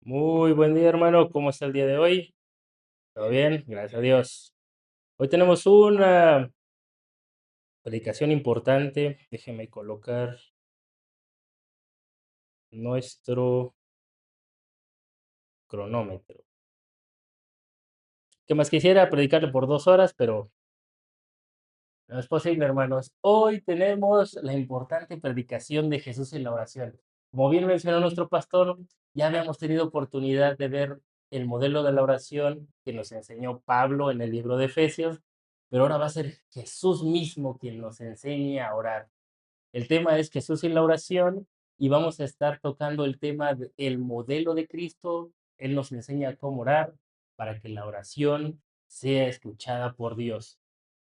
Muy buen día, hermano. ¿Cómo está el día de hoy? ¿Todo bien? Gracias a Dios. Hoy tenemos una predicación importante. Déjeme colocar nuestro cronómetro. ¿Qué más quisiera predicarle por 2 horas? Pero no es posible, hermanos. Hoy tenemos la importante predicación de Jesús en la oración. Como bien mencionó nuestro pastor, ya habíamos tenido oportunidad de ver el modelo de la oración que nos enseñó Pablo en el libro de Efesios, pero ahora va a ser Jesús mismo quien nos enseñe a orar. El tema es Jesús en la oración y vamos a estar tocando el tema del modelo de Cristo. Él nos enseña cómo orar para que la oración sea escuchada por Dios.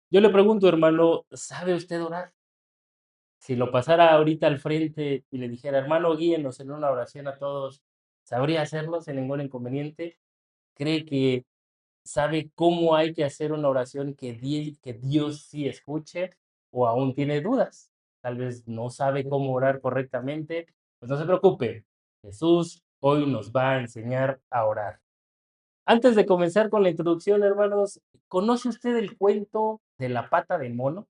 Yo le pregunto, hermano, ¿sabe usted orar? Si lo pasara ahorita al frente y le dijera, hermano, guíenos en una oración a todos, ¿sabría hacerlo sin ningún inconveniente? ¿Cree que sabe cómo hay que hacer una oración que Dios sí escuche o aún tiene dudas? Tal vez no sabe cómo orar correctamente. Pues no se preocupe, Jesús hoy nos va a enseñar a orar. Antes de comenzar con la introducción, hermanos, ¿conoce usted el cuento de la pata de mono?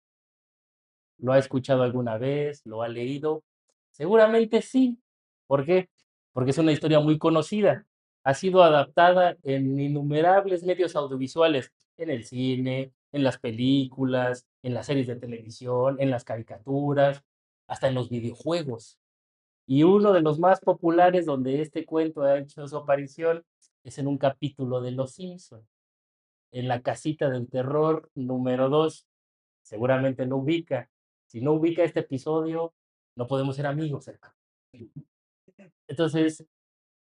¿Lo ha escuchado alguna vez? ¿Lo ha leído? Seguramente sí. ¿Por qué? Porque es una historia muy conocida. Ha sido adaptada en innumerables medios audiovisuales, en el cine, en las películas, en las series de televisión, en las caricaturas, hasta en los videojuegos. Y uno de los más populares donde este cuento ha hecho su aparición es en un capítulo de Los Simpson, en la casita del terror número 2. Seguramente lo ubica. Si no ubica este episodio, no podemos ser amigos, hermano. Entonces,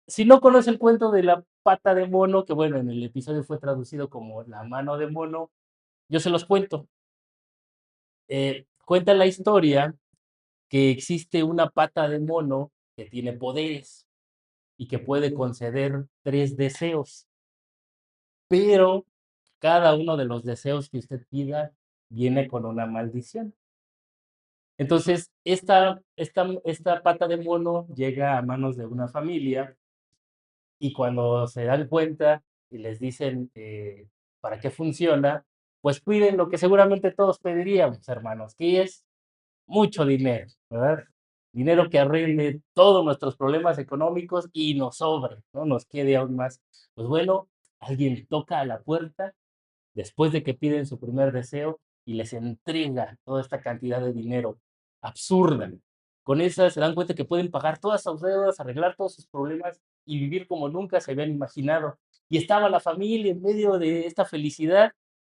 si no conoce el cuento de la pata de mono, que bueno, en el episodio fue traducido como la mano de mono, yo se los cuento. Cuenta la historia que existe una pata de mono que tiene poderes y que puede conceder 3 deseos, pero cada uno de los deseos que usted pida viene con una maldición. Entonces, esta pata de mono llega a manos de una familia y cuando se dan cuenta y les dicen para qué funciona, pues piden lo que seguramente todos pediríamos, hermanos, que es mucho dinero, ¿verdad? Dinero que arregle todos nuestros problemas económicos y nos sobre, ¿no? Nos quede aún más. Pues bueno, alguien toca a la puerta después de que piden su primer deseo y les entrega toda esta cantidad de dinero absurda. Con esa se dan cuenta que pueden pagar todas sus deudas, arreglar todos sus problemas y vivir como nunca se habían imaginado. Y estaba la familia en medio de esta felicidad,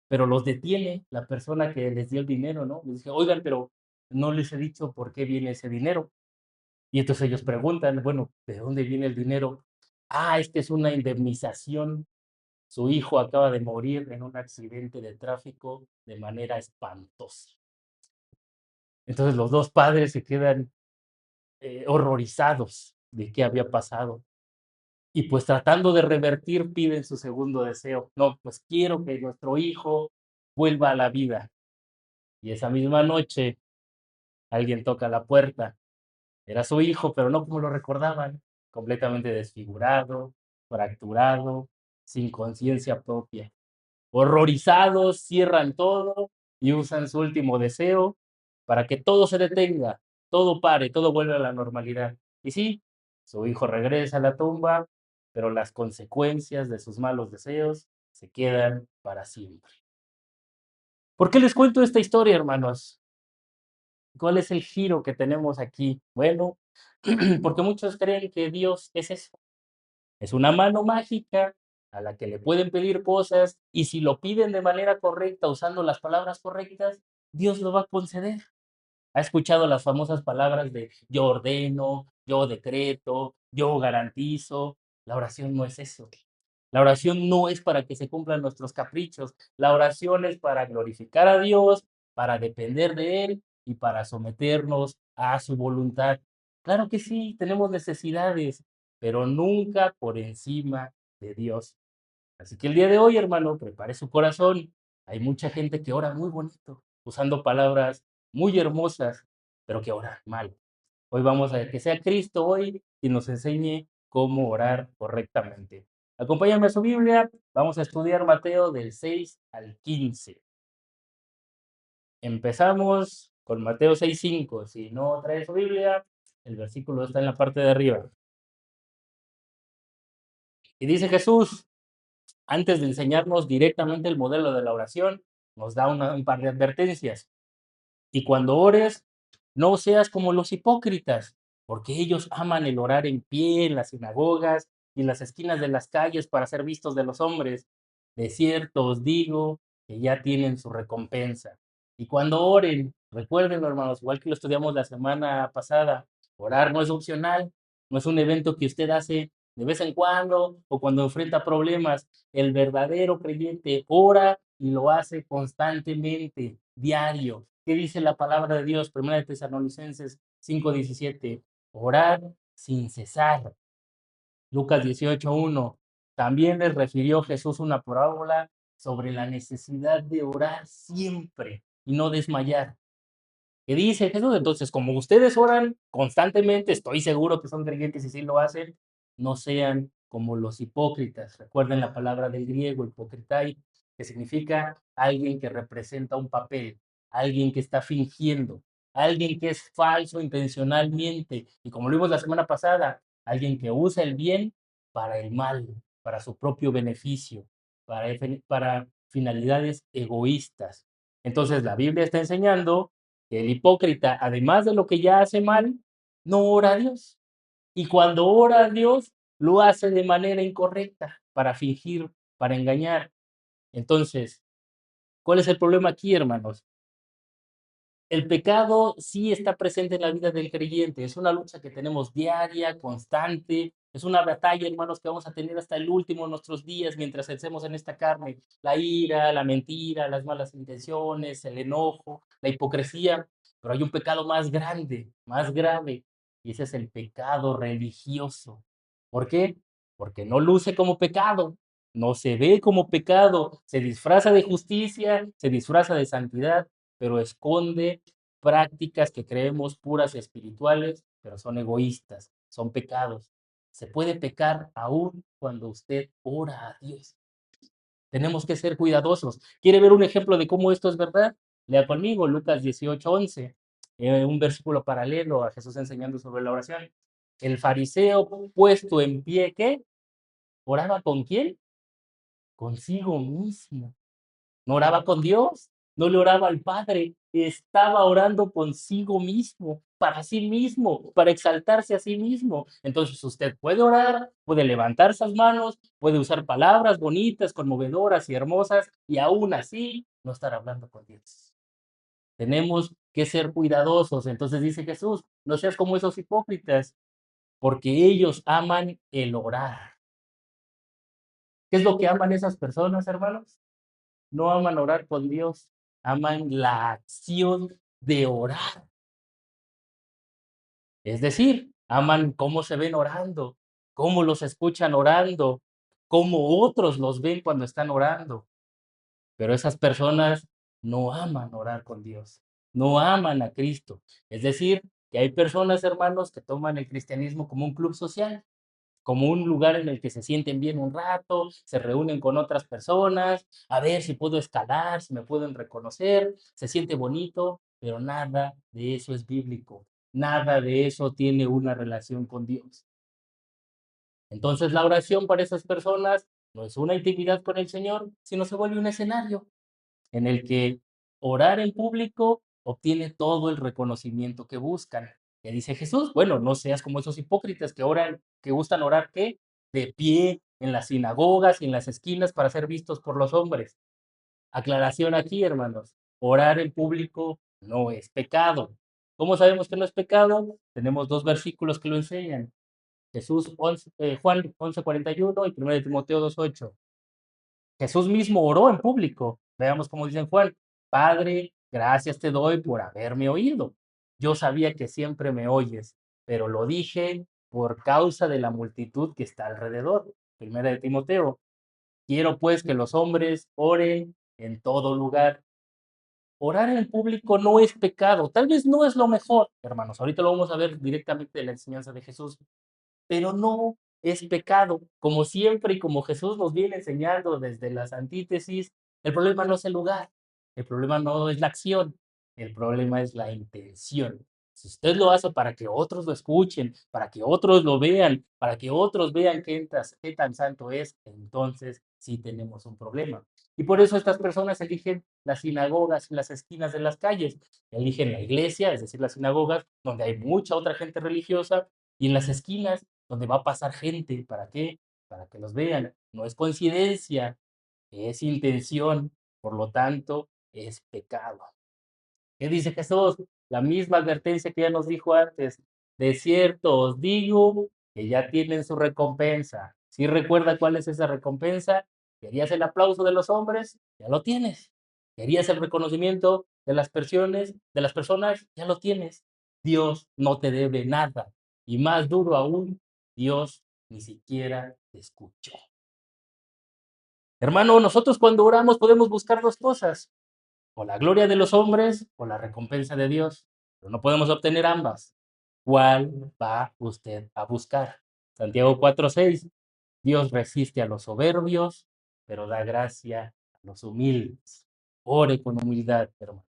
pero los detiene la persona que les dio el dinero, ¿no? Les dice, oigan, pero no les he dicho por qué viene ese dinero. Y entonces ellos preguntan, bueno, ¿de dónde viene el dinero? Ah, es que es una indemnización. Su hijo acaba de morir en un accidente de tráfico de manera espantosa. Entonces los dos padres se quedan horrorizados de qué había pasado. Y pues tratando de revertir, piden su segundo deseo. No, pues quiero que nuestro hijo vuelva a la vida. Y esa misma noche alguien toca la puerta. Era su hijo, pero no como lo recordaban, completamente desfigurado, fracturado, sin conciencia propia. Horrorizados, cierran todo y usan su último deseo para que todo se detenga, todo pare, todo vuelva a la normalidad. Y sí, su hijo regresa a la tumba, pero las consecuencias de sus malos deseos se quedan para siempre. ¿Por qué les cuento esta historia, hermanos? ¿Cuál es el giro que tenemos aquí? Bueno, porque muchos creen que Dios es eso. Es una mano mágica a la que le pueden pedir cosas y si lo piden de manera correcta, usando las palabras correctas, Dios lo va a conceder. ¿Ha escuchado las famosas palabras de yo ordeno, yo decreto, yo garantizo? La oración no es eso. La oración no es para que se cumplan nuestros caprichos. La oración es para glorificar a Dios, para depender de Él y para someternos a su voluntad. Claro que sí, tenemos necesidades, pero nunca por encima de Dios. Así que el día de hoy, hermano, prepare su corazón. Hay mucha gente que ora muy bonito, usando palabras muy hermosas, pero que ora mal. Hoy vamos a que sea Cristo hoy y nos enseñe cómo orar correctamente. Acompáñame a su Biblia, vamos a estudiar Mateo del 6 al 15. Empezamos con Mateo 6:5. Si no trae su Biblia, el versículo está en la parte de arriba. Y dice Jesús, antes de enseñarnos directamente el modelo de la oración, nos da un par de advertencias. Y cuando ores, no seas como los hipócritas, porque ellos aman el orar en pie en las sinagogas y en las esquinas de las calles para ser vistos de los hombres. De cierto os digo que ya tienen su recompensa. Y cuando oren, recuerden, hermanos, igual que lo estudiamos la semana pasada, orar no es opcional, no es un evento que usted hace de vez en cuando o cuando enfrenta problemas. El verdadero creyente ora y lo hace constantemente, diario. ¿Qué dice la palabra de Dios? Primera de Tesalonicenses 5:17. Orar sin cesar. Lucas 18:1. También les refirió Jesús una parábola sobre la necesidad de orar siempre y no desmayar. ¿Qué dice Jesús? Entonces, como ustedes oran constantemente, estoy seguro que son creyentes y sí lo hacen, no sean como los hipócritas. Recuerden la palabra del griego, hipocritai, que significa alguien que representa un papel, alguien que está fingiendo, alguien que es falso intencionalmente. Y como lo vimos la semana pasada, alguien que usa el bien para el mal, para su propio beneficio, para finalidades egoístas. Entonces, la Biblia está enseñando que el hipócrita, además de lo que ya hace mal, no ora a Dios. Y cuando ora a Dios, lo hace de manera incorrecta, para fingir, para engañar. Entonces, ¿cuál es el problema aquí, hermanos? El pecado sí está presente en la vida del creyente, es una lucha que tenemos diaria, constante, es una batalla, hermanos, que vamos a tener hasta el último de nuestros días mientras hacemos en esta carne la ira, la mentira, las malas intenciones, el enojo, la hipocresía, pero hay un pecado más grande, más grave, y ese es el pecado religioso. ¿Por qué? Porque no luce como pecado, no se ve como pecado, se disfraza de justicia, se disfraza de santidad, pero esconde prácticas que creemos puras y espirituales, pero son egoístas, son pecados. Se puede pecar aún cuando usted ora a Dios. Tenemos que ser cuidadosos. ¿Quiere ver un ejemplo de cómo esto es verdad? Lea conmigo Lucas 18:11, un versículo paralelo a Jesús enseñando sobre la oración. El fariseo puesto en pie, ¿qué? ¿Oraba con quién? Consigo mismo. No oraba con Dios, no le oraba al Padre, estaba orando consigo mismo, para sí mismo, para exaltarse a sí mismo. Entonces usted puede orar, puede levantar sus manos, puede usar palabras bonitas, conmovedoras y hermosas, y aún así no estar hablando con Dios. Tenemos que ser cuidadosos. Entonces dice Jesús, no seas como esos hipócritas, porque ellos aman el orar. ¿Qué es lo que aman esas personas, hermanos? No aman orar con Dios, aman la acción de orar. Es decir, aman cómo se ven orando, cómo los escuchan orando, cómo otros los ven cuando están orando. Pero esas personas no aman orar con Dios, no aman a Cristo. Es decir, que hay personas, hermanos, que toman el cristianismo como un club social, como un lugar en el que se sienten bien un rato, se reúnen con otras personas, a ver si puedo escalar, si me pueden reconocer, se siente bonito, pero nada de eso es bíblico, nada de eso tiene una relación con Dios. Entonces la oración para esas personas no es una intimidad con el Señor, sino se vuelve un escenario en el que orar en público obtiene todo el reconocimiento que buscan. ¿Qué dice Jesús? Bueno, no seas como esos hipócritas que oran, que gustan orar, ¿qué? De pie en las sinagogas y en las esquinas para ser vistos por los hombres. Aclaración aquí, hermanos. Orar en público no es pecado. ¿Cómo sabemos que no es pecado? Tenemos dos versículos que lo enseñan. Juan 11:41 y 1 de Timoteo 2:8. Jesús mismo oró en público. Veamos cómo dice en Juan: Padre, gracias te doy por haberme oído. Yo sabía que siempre me oyes, pero lo dije por causa de la multitud que está alrededor. Primera de Timoteo. Quiero pues que los hombres oren en todo lugar. Orar en público no es pecado. Tal vez no es lo mejor, hermanos. Ahorita lo vamos a ver directamente de la enseñanza de Jesús, pero no es pecado. Como siempre y como Jesús nos viene enseñando desde las antítesis, el problema no es el lugar, el problema no es la acción, el problema es la intención. Si usted lo hace para que otros lo escuchen, para que otros lo vean, para que otros vean qué tan santo es, entonces sí tenemos un problema. Y por eso estas personas eligen las sinagogas y las esquinas de las calles, eligen la iglesia, es decir, las sinagogas, donde hay mucha otra gente religiosa, y en las esquinas, donde va a pasar gente. ¿Para qué? Para que los vean. No es coincidencia, es intención, por lo tanto, es pecado. ¿Qué dice Jesús? La misma advertencia que ya nos dijo antes. De cierto os digo que ya tienen su recompensa. ¿Sí recuerda cuál es esa recompensa? ¿Querías el aplauso de los hombres? Ya lo tienes. ¿Querías el reconocimiento de las personas? Ya lo tienes. Dios no te debe nada. Y más duro aún, Dios ni siquiera te escuchó. Hermano, nosotros cuando oramos podemos buscar dos cosas: o la gloria de los hombres o la recompensa de Dios, pero no podemos obtener ambas. ¿Cuál va usted a buscar? Santiago 4:6. Dios resiste a los soberbios, pero da gracia a los humildes. Ore con humildad, hermanos.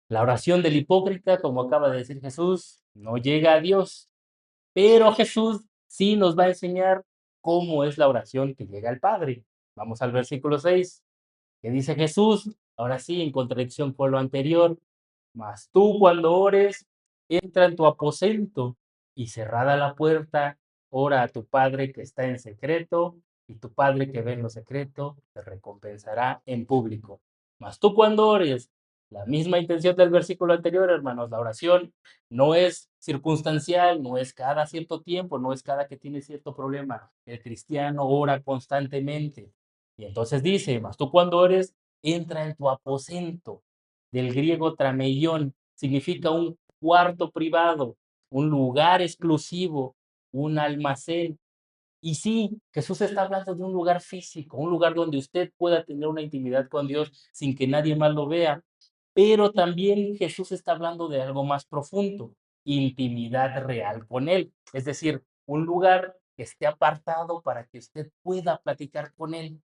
La oración del hipócrita, como acaba de decir Jesús, no llega a Dios, pero Jesús sí nos va a enseñar cómo es la oración que llega al Padre. Vamos al versículo 6. ¿Qué dice Jesús? Ahora sí, en contradicción con lo anterior. Mas tú cuando ores, entra en tu aposento y cerrada la puerta, ora a tu Padre que está en secreto, y tu Padre que ve en lo secreto te recompensará en público. Mas tú cuando ores, la misma intención del versículo anterior, hermanos, la oración no es circunstancial, no es cada cierto tiempo, no es cada que tiene cierto problema. El cristiano ora constantemente. Y entonces dice, mas tú cuando ores, entra en tu aposento. Del griego trameión, significa un cuarto privado, un lugar exclusivo, un almacén. Y sí, Jesús está hablando de un lugar físico, un lugar donde usted pueda tener una intimidad con Dios sin que nadie más lo vea. Pero también Jesús está hablando de algo más profundo: intimidad real con Él. Es decir, un lugar que esté apartado para que usted pueda platicar con Él.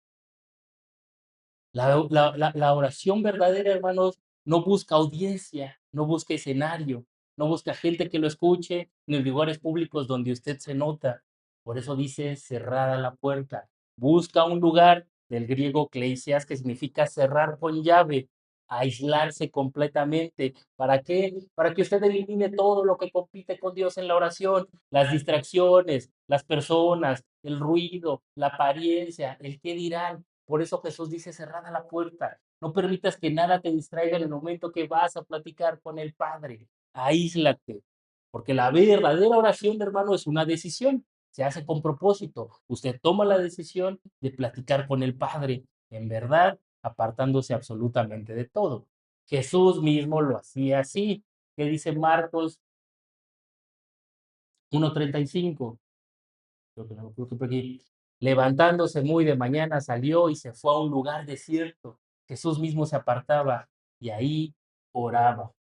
La oración verdadera, hermanos, no busca audiencia, no busca escenario, no busca gente que lo escuche, ni lugares públicos donde usted se nota. Por eso dice cerrada la puerta. Busca un lugar, del griego kleisias, que significa cerrar con llave, aislarse completamente. ¿Para qué? Para que usted elimine todo lo que compite con Dios en la oración: las distracciones, las personas, el ruido, la apariencia, el qué dirán. Por eso Jesús dice cerrada la puerta. No permitas que nada te distraiga en el momento que vas a platicar con el Padre. Aíslate. Porque la verdadera oración, hermano, es una decisión. Se hace con propósito. Usted toma la decisión de platicar con el Padre, en verdad, apartándose absolutamente de todo. Jesús mismo lo hacía así. ¿Qué dice Marcos 1:35? Creo que no, creo que por aquí. Levantándose muy de mañana, salió y se fue a un lugar desierto. Jesús mismo se apartaba y ahí oraba.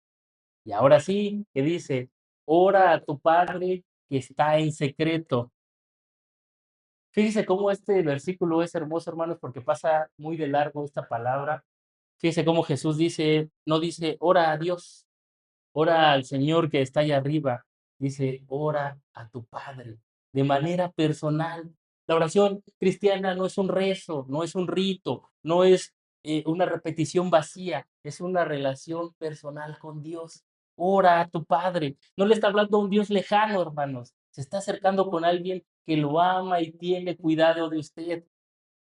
Y ahora sí, ¿qué dice? Ora a tu Padre que está en secreto. Fíjese cómo este versículo es hermoso, hermanos, porque pasa muy de largo esta palabra. Fíjese cómo Jesús dice, no dice, ora a Dios, ora al Señor que está allá arriba. Dice, ora a tu Padre de manera personal. La oración cristiana no es un rezo, no es un rito, no es una repetición vacía, es una relación personal con Dios. Ora a tu Padre. No le está hablando a un Dios lejano, hermanos. Se está acercando con alguien que lo ama y tiene cuidado de usted.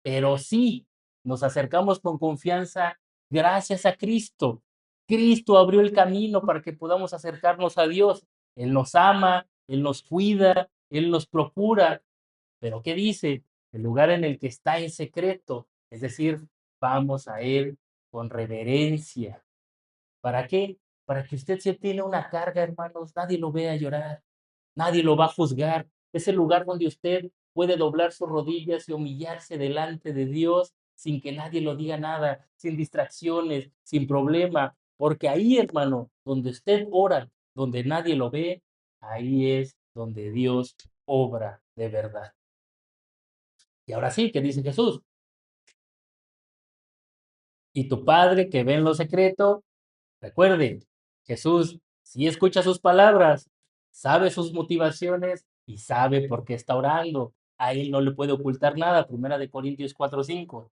Pero sí, nos acercamos con confianza gracias a Cristo. Cristo abrió el camino para que podamos acercarnos a Dios. Él nos ama, Él nos cuida, Él nos procura. Pero ¿qué dice? El lugar en el que está en secreto, es decir, vamos a Él con reverencia. ¿Para qué? Para que usted, si tiene una carga, hermanos, nadie lo vea llorar, nadie lo va a juzgar. Es el lugar donde usted puede doblar sus rodillas y humillarse delante de Dios sin que nadie lo diga nada, sin distracciones, sin problema. Porque ahí, hermano, donde usted ora, donde nadie lo ve, ahí es donde Dios obra de verdad. Y ahora sí, ¿qué dice Jesús? Y tu Padre que ve en lo secreto, recuerde, Jesús sí escucha sus palabras, sabe sus motivaciones y sabe por qué está orando. A él no le puede ocultar nada. Primera de Corintios 4:5.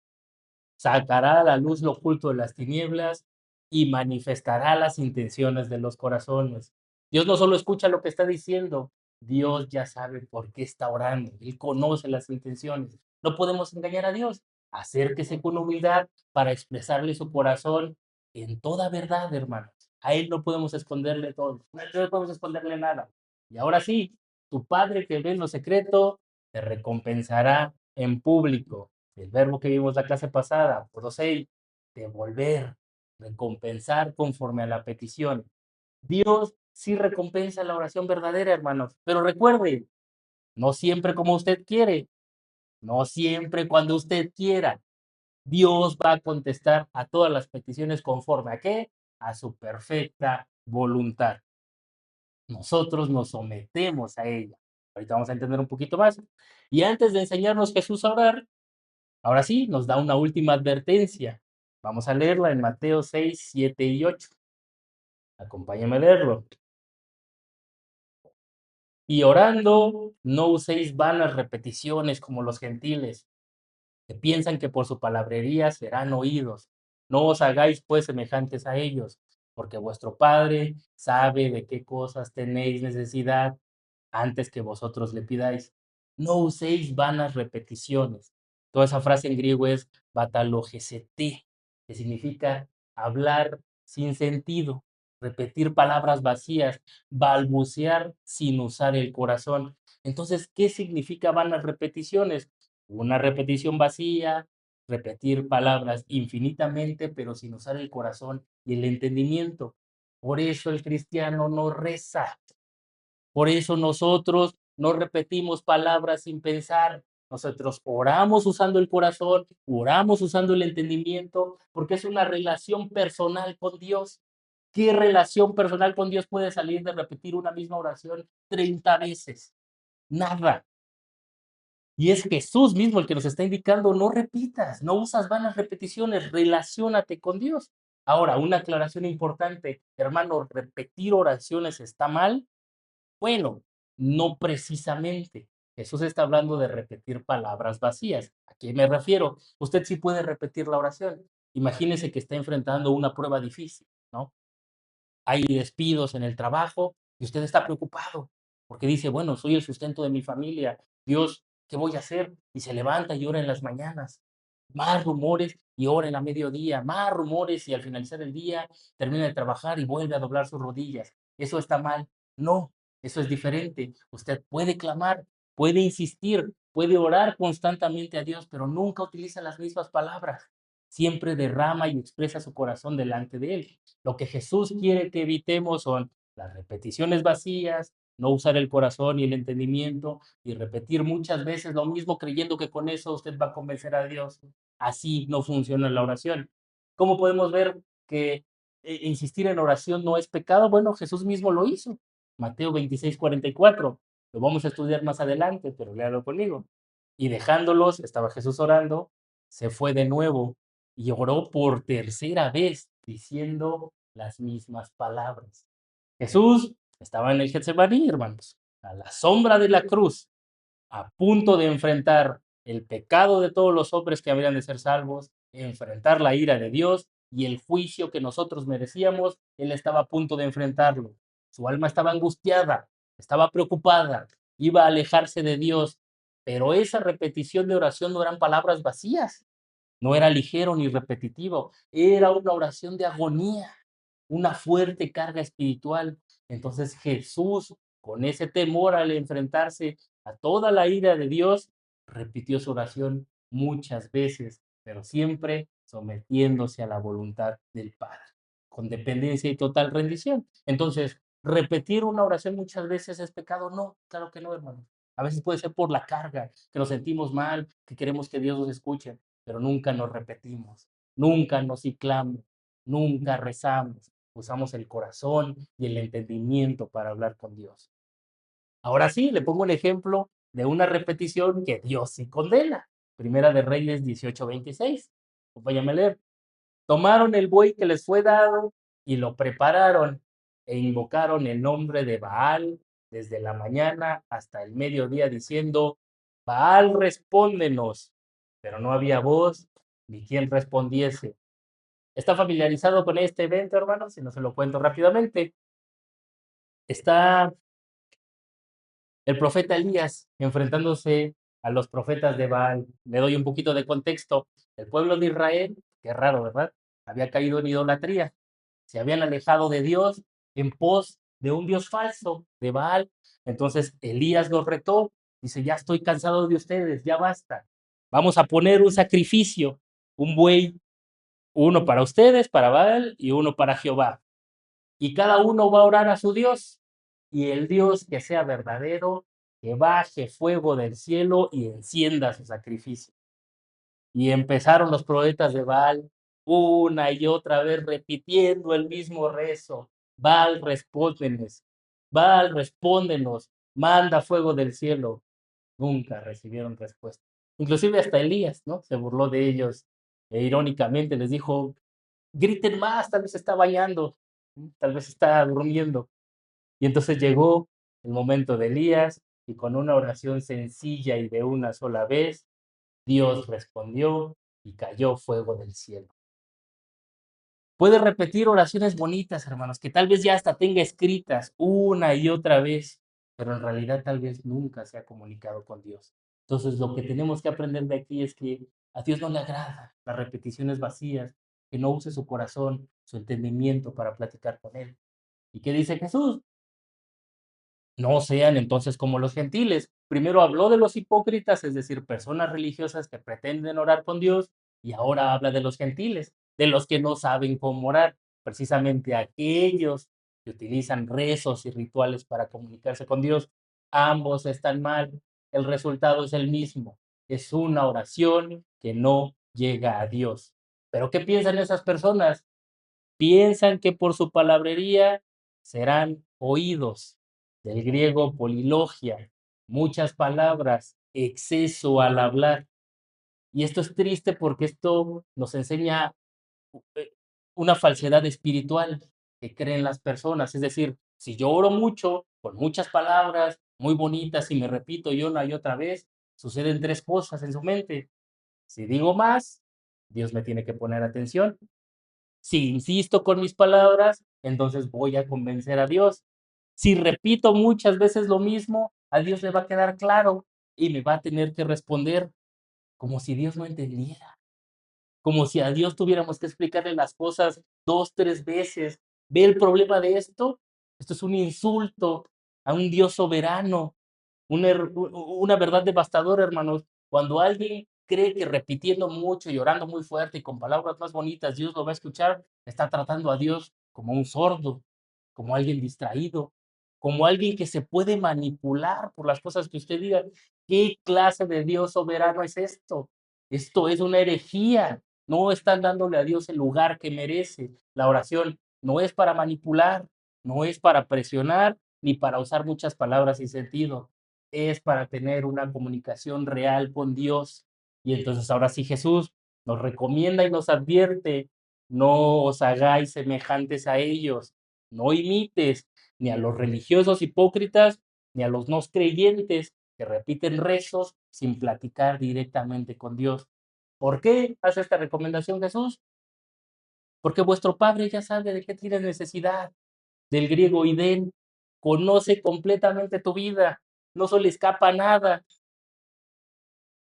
Sacará a la luz lo oculto de las tinieblas y manifestará las intenciones de los corazones. Dios no solo escucha lo que está diciendo, Dios ya sabe por qué está orando. Él conoce las intenciones. No podemos engañar a Dios. Acérquese con humildad para expresarle su corazón en toda verdad, hermanos. A Él no podemos esconderle todo. No podemos esconderle nada. Y ahora sí, tu Padre que ve en lo secreto te recompensará en público. El verbo que vimos la clase pasada, prosei, devolver, recompensar conforme a la petición. Dios sí recompensa la oración verdadera, hermanos, pero recuerde, no siempre como usted quiere, no siempre cuando usted quiera. Dios va a contestar a todas las peticiones conforme a qué? A su perfecta voluntad. Nosotros nos sometemos a ella. Ahorita vamos a entender un poquito más. Y antes de enseñarnos Jesús a orar, ahora sí, nos da una última advertencia. Vamos a leerla en Mateo 6, 7 y 8. Acompáñame a leerlo. Y orando, no uséis vanas repeticiones como los gentiles, que piensan que por su palabrería serán oídos. No os hagáis pues semejantes a ellos, porque vuestro Padre sabe de qué cosas tenéis necesidad antes que vosotros le pidáis. No uséis vanas repeticiones. Toda esa frase en griego es batalogesete, que significa hablar sin sentido, repetir palabras vacías, balbucear sin usar el corazón. Entonces, ¿qué significa vanas repeticiones? Una repetición vacía, repetir palabras infinitamente, pero sin usar el corazón y el entendimiento. Por eso el cristiano no reza. Por eso nosotros no repetimos palabras sin pensar. Nosotros oramos usando el corazón, oramos usando el entendimiento, porque es una relación personal con Dios. ¿Qué relación personal con Dios puede salir de repetir una misma oración 30 veces? Nada. Y es Jesús mismo el que nos está indicando, no repitas, no usas vanas repeticiones, relaciónate con Dios. Ahora, una aclaración importante, hermano, ¿repetir oraciones está mal? Bueno, no precisamente. Jesús está hablando de repetir palabras vacías. ¿A qué me refiero? Usted sí puede repetir la oración. Imagínese que está enfrentando una prueba difícil, ¿no? Hay despidos en el trabajo y usted está preocupado porque dice, bueno, soy el sustento de mi familia. Dios, ¿qué voy a hacer? Y se levanta y ora en las mañanas. Más rumores y ora en la mediodía. Más rumores y al finalizar el día termina de trabajar y vuelve a doblar sus rodillas. ¿Eso está mal? No, eso es diferente. Usted puede clamar, puede insistir, puede orar constantemente a Dios, pero nunca utiliza las mismas palabras. Siempre derrama y expresa su corazón delante de Él. Lo que Jesús quiere que evitemos son las repeticiones vacías, no usar el corazón y el entendimiento y repetir muchas veces lo mismo creyendo que con eso usted va a convencer a Dios. Así no funciona la oración. ¿Cómo podemos ver que insistir en oración no es pecado? Bueno, Jesús mismo lo hizo. Mateo 26, 44. Lo vamos a estudiar más adelante, pero léalo conmigo. Y dejándolos, estaba Jesús orando, se fue de nuevo y oró por tercera vez, diciendo las mismas palabras. Jesús estaba en el Getsemaní, hermanos, a la sombra de la cruz, a punto de enfrentar el pecado de todos los hombres que habrían de ser salvos, enfrentar la ira de Dios y el juicio que nosotros merecíamos, él estaba a punto de enfrentarlo. Su alma estaba angustiada, estaba preocupada, iba a alejarse de Dios, pero esa repetición de oración no eran palabras vacías, no era ligero ni repetitivo, era una oración de agonía, una fuerte carga espiritual. Entonces Jesús, con ese temor al enfrentarse a toda la ira de Dios, repitió su oración muchas veces, pero siempre sometiéndose a la voluntad del Padre, con dependencia y total rendición. Entonces, repetir una oración muchas veces es pecado. No, claro que no, hermano. A veces puede ser por la carga, que nos sentimos mal, que queremos que Dios nos escuche, pero nunca nos repetimos, nunca nos ciclamos, nunca rezamos. Usamos el corazón y el entendimiento para hablar con Dios. Ahora sí, le pongo un ejemplo de una repetición que Dios sí condena. Primera de Reyes 18:26. Acompáñame a leer. Tomaron el buey que les fue dado y lo prepararon e invocaron el nombre de Baal desde la mañana hasta el mediodía diciendo, Baal, respóndenos. Pero no había voz ni quien respondiese. ¿Está familiarizado con este evento, hermano? Si no se lo cuento rápidamente. Está el profeta Elías enfrentándose a los profetas de Baal. Le doy un poquito de contexto. El pueblo de Israel, qué raro, ¿verdad? Había caído en idolatría. Se habían alejado de Dios en pos de un Dios falso, de Baal. Entonces Elías los retó. Dice, ya estoy cansado de ustedes, ya basta. Vamos a poner un sacrificio, un buey, uno para ustedes, para Baal, y uno para Jehová. Y cada uno va a orar a su Dios. Y el Dios que sea verdadero, que baje fuego del cielo y encienda su sacrificio. Y empezaron los profetas de Baal una y otra vez repitiendo el mismo rezo. Baal, respóndenos. Baal, respóndenos. Manda fuego del cielo. Nunca recibieron respuesta. Inclusive hasta Elías, ¿no? Se burló de ellos e irónicamente les dijo, griten más, tal vez está bañando, tal vez está durmiendo. Y entonces llegó el momento de Elías y con una oración sencilla y de una sola vez, Dios respondió y cayó fuego del cielo. Puede repetir oraciones bonitas, hermanos, que tal vez ya hasta tenga escritas una y otra vez, pero en realidad tal vez nunca se ha comunicado con Dios. Entonces, lo que tenemos que aprender de aquí es que a Dios no le agrada las repeticiones vacías, que no use su corazón, su entendimiento para platicar con Él. ¿Y qué dice Jesús? No sean entonces como los gentiles. Primero habló de los hipócritas, es decir, personas religiosas que pretenden orar con Dios, y ahora habla de los gentiles, de los que no saben cómo orar, precisamente aquellos que utilizan rezos y rituales para comunicarse con Dios. Ambos están mal. El resultado es el mismo. Es una oración que no llega a Dios. ¿Pero qué piensan esas personas? Piensan que por su palabrería serán oídos, del griego polilogia, muchas palabras, exceso al hablar. Y esto es triste porque esto nos enseña eh, una falsedad espiritual que creen las personas. Es decir, si yo oro mucho, con muchas palabras muy bonitas y me repito yo una y otra vez, suceden tres cosas en su mente. Si digo más, Dios me tiene que poner atención. Si insisto con mis palabras, entonces voy a convencer a Dios. Si repito muchas veces lo mismo, a Dios le va a quedar claro y me va a tener que responder como si Dios no entendiera, como si a Dios tuviéramos que explicarle las cosas 2, 3 veces. ¿Ve el problema de esto? Esto es un insulto a un Dios soberano, una verdad devastadora, hermanos. Cuando alguien cree que repitiendo mucho y orando muy fuerte y con palabras más bonitas Dios lo va a escuchar, está tratando a Dios como un sordo, como alguien distraído, como alguien que se puede manipular por las cosas que usted diga. ¿Qué clase de Dios soberano es esto? Esto es una herejía. No están dándole a Dios el lugar que merece. La oración no es para manipular, no es para presionar, ni para usar muchas palabras sin sentido. Es para tener una comunicación real con Dios. Y entonces ahora sí Jesús nos recomienda y nos advierte, no os hagáis semejantes a ellos, no imites ni a los religiosos hipócritas, ni a los no creyentes que repiten rezos sin platicar directamente con Dios. ¿Por qué hace esta recomendación Jesús? Porque vuestro Padre ya sabe de qué tienes necesidad, del griego idén, conoce completamente tu vida, no se le escapa nada.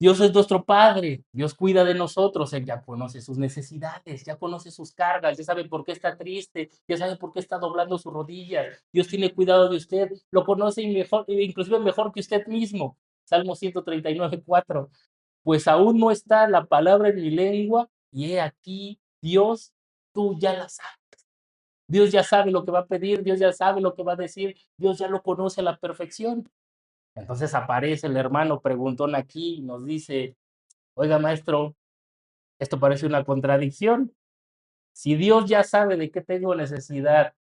Dios es nuestro Padre, Dios cuida de nosotros, Él ya conoce sus necesidades, ya conoce sus cargas, ya sabe por qué está triste, ya sabe por qué está doblando sus rodillas. Dios tiene cuidado de usted, lo conoce mejor, inclusive mejor que usted mismo. Salmo 139:4. Pues aún no está la palabra en mi lengua, y he aquí, Dios, tú ya la sabes. Dios ya sabe lo que va a pedir, Dios ya sabe lo que va a decir, Dios ya lo conoce a la perfección. Entonces aparece el hermano preguntón aquí y nos dice, oiga maestro, esto parece una contradicción. Si Dios ya sabe de qué tengo necesidad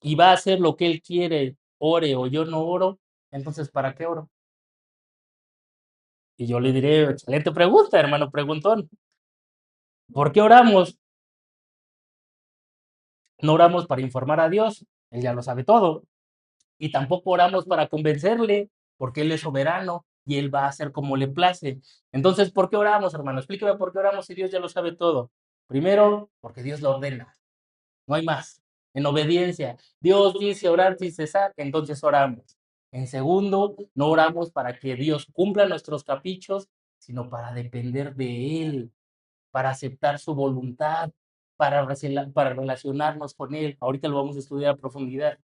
y va a hacer lo que Él quiere, ore o yo no oro, Entonces, ¿para qué oro? Y yo le diré, excelente pregunta, hermano preguntón. ¿Por qué oramos? No oramos para informar a Dios, Él ya lo sabe todo. Y tampoco oramos para convencerle, porque Él es soberano y Él va a hacer como le place. Entonces, ¿por qué oramos, hermano? Explíqueme por qué oramos si Dios ya lo sabe todo. Primero, porque Dios lo ordena, no hay más. En obediencia, Dios dice orar sin cesar, entonces oramos. En segundo, no oramos para que Dios cumpla nuestros caprichos, sino para depender de Él, para aceptar su voluntad, para relacionarnos con Él. Ahorita lo vamos a estudiar a profundidad.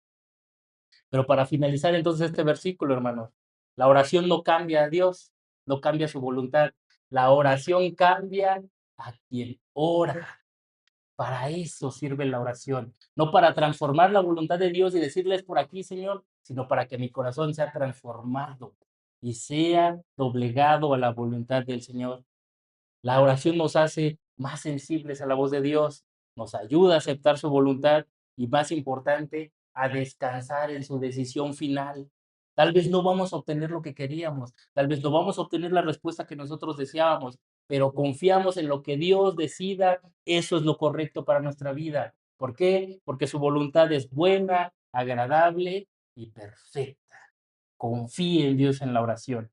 Pero para finalizar entonces este versículo, hermanos, la oración no cambia a Dios, no cambia su voluntad. La oración cambia a quien ora. Para eso sirve la oración, no para transformar la voluntad de Dios y decirles por aquí, Señor, sino para que mi corazón sea transformado y sea doblegado a la voluntad del Señor. La oración nos hace más sensibles a la voz de Dios, nos ayuda a aceptar su voluntad y, más importante, a descansar en su decisión final. Tal vez no vamos a obtener lo que queríamos, tal vez no vamos a obtener la respuesta que nosotros deseábamos, pero confiamos en lo que Dios decida, eso es lo correcto para nuestra vida. ¿Por qué? Porque su voluntad es buena, agradable y perfecta. Confíe en Dios en la oración.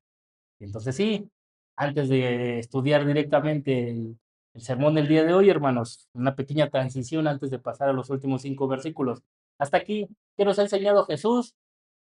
Entonces sí, antes de estudiar directamente el sermón del día de hoy, hermanos, una pequeña transición antes de pasar a los últimos 5 versículos. Hasta aquí, ¿qué nos ha enseñado Jesús?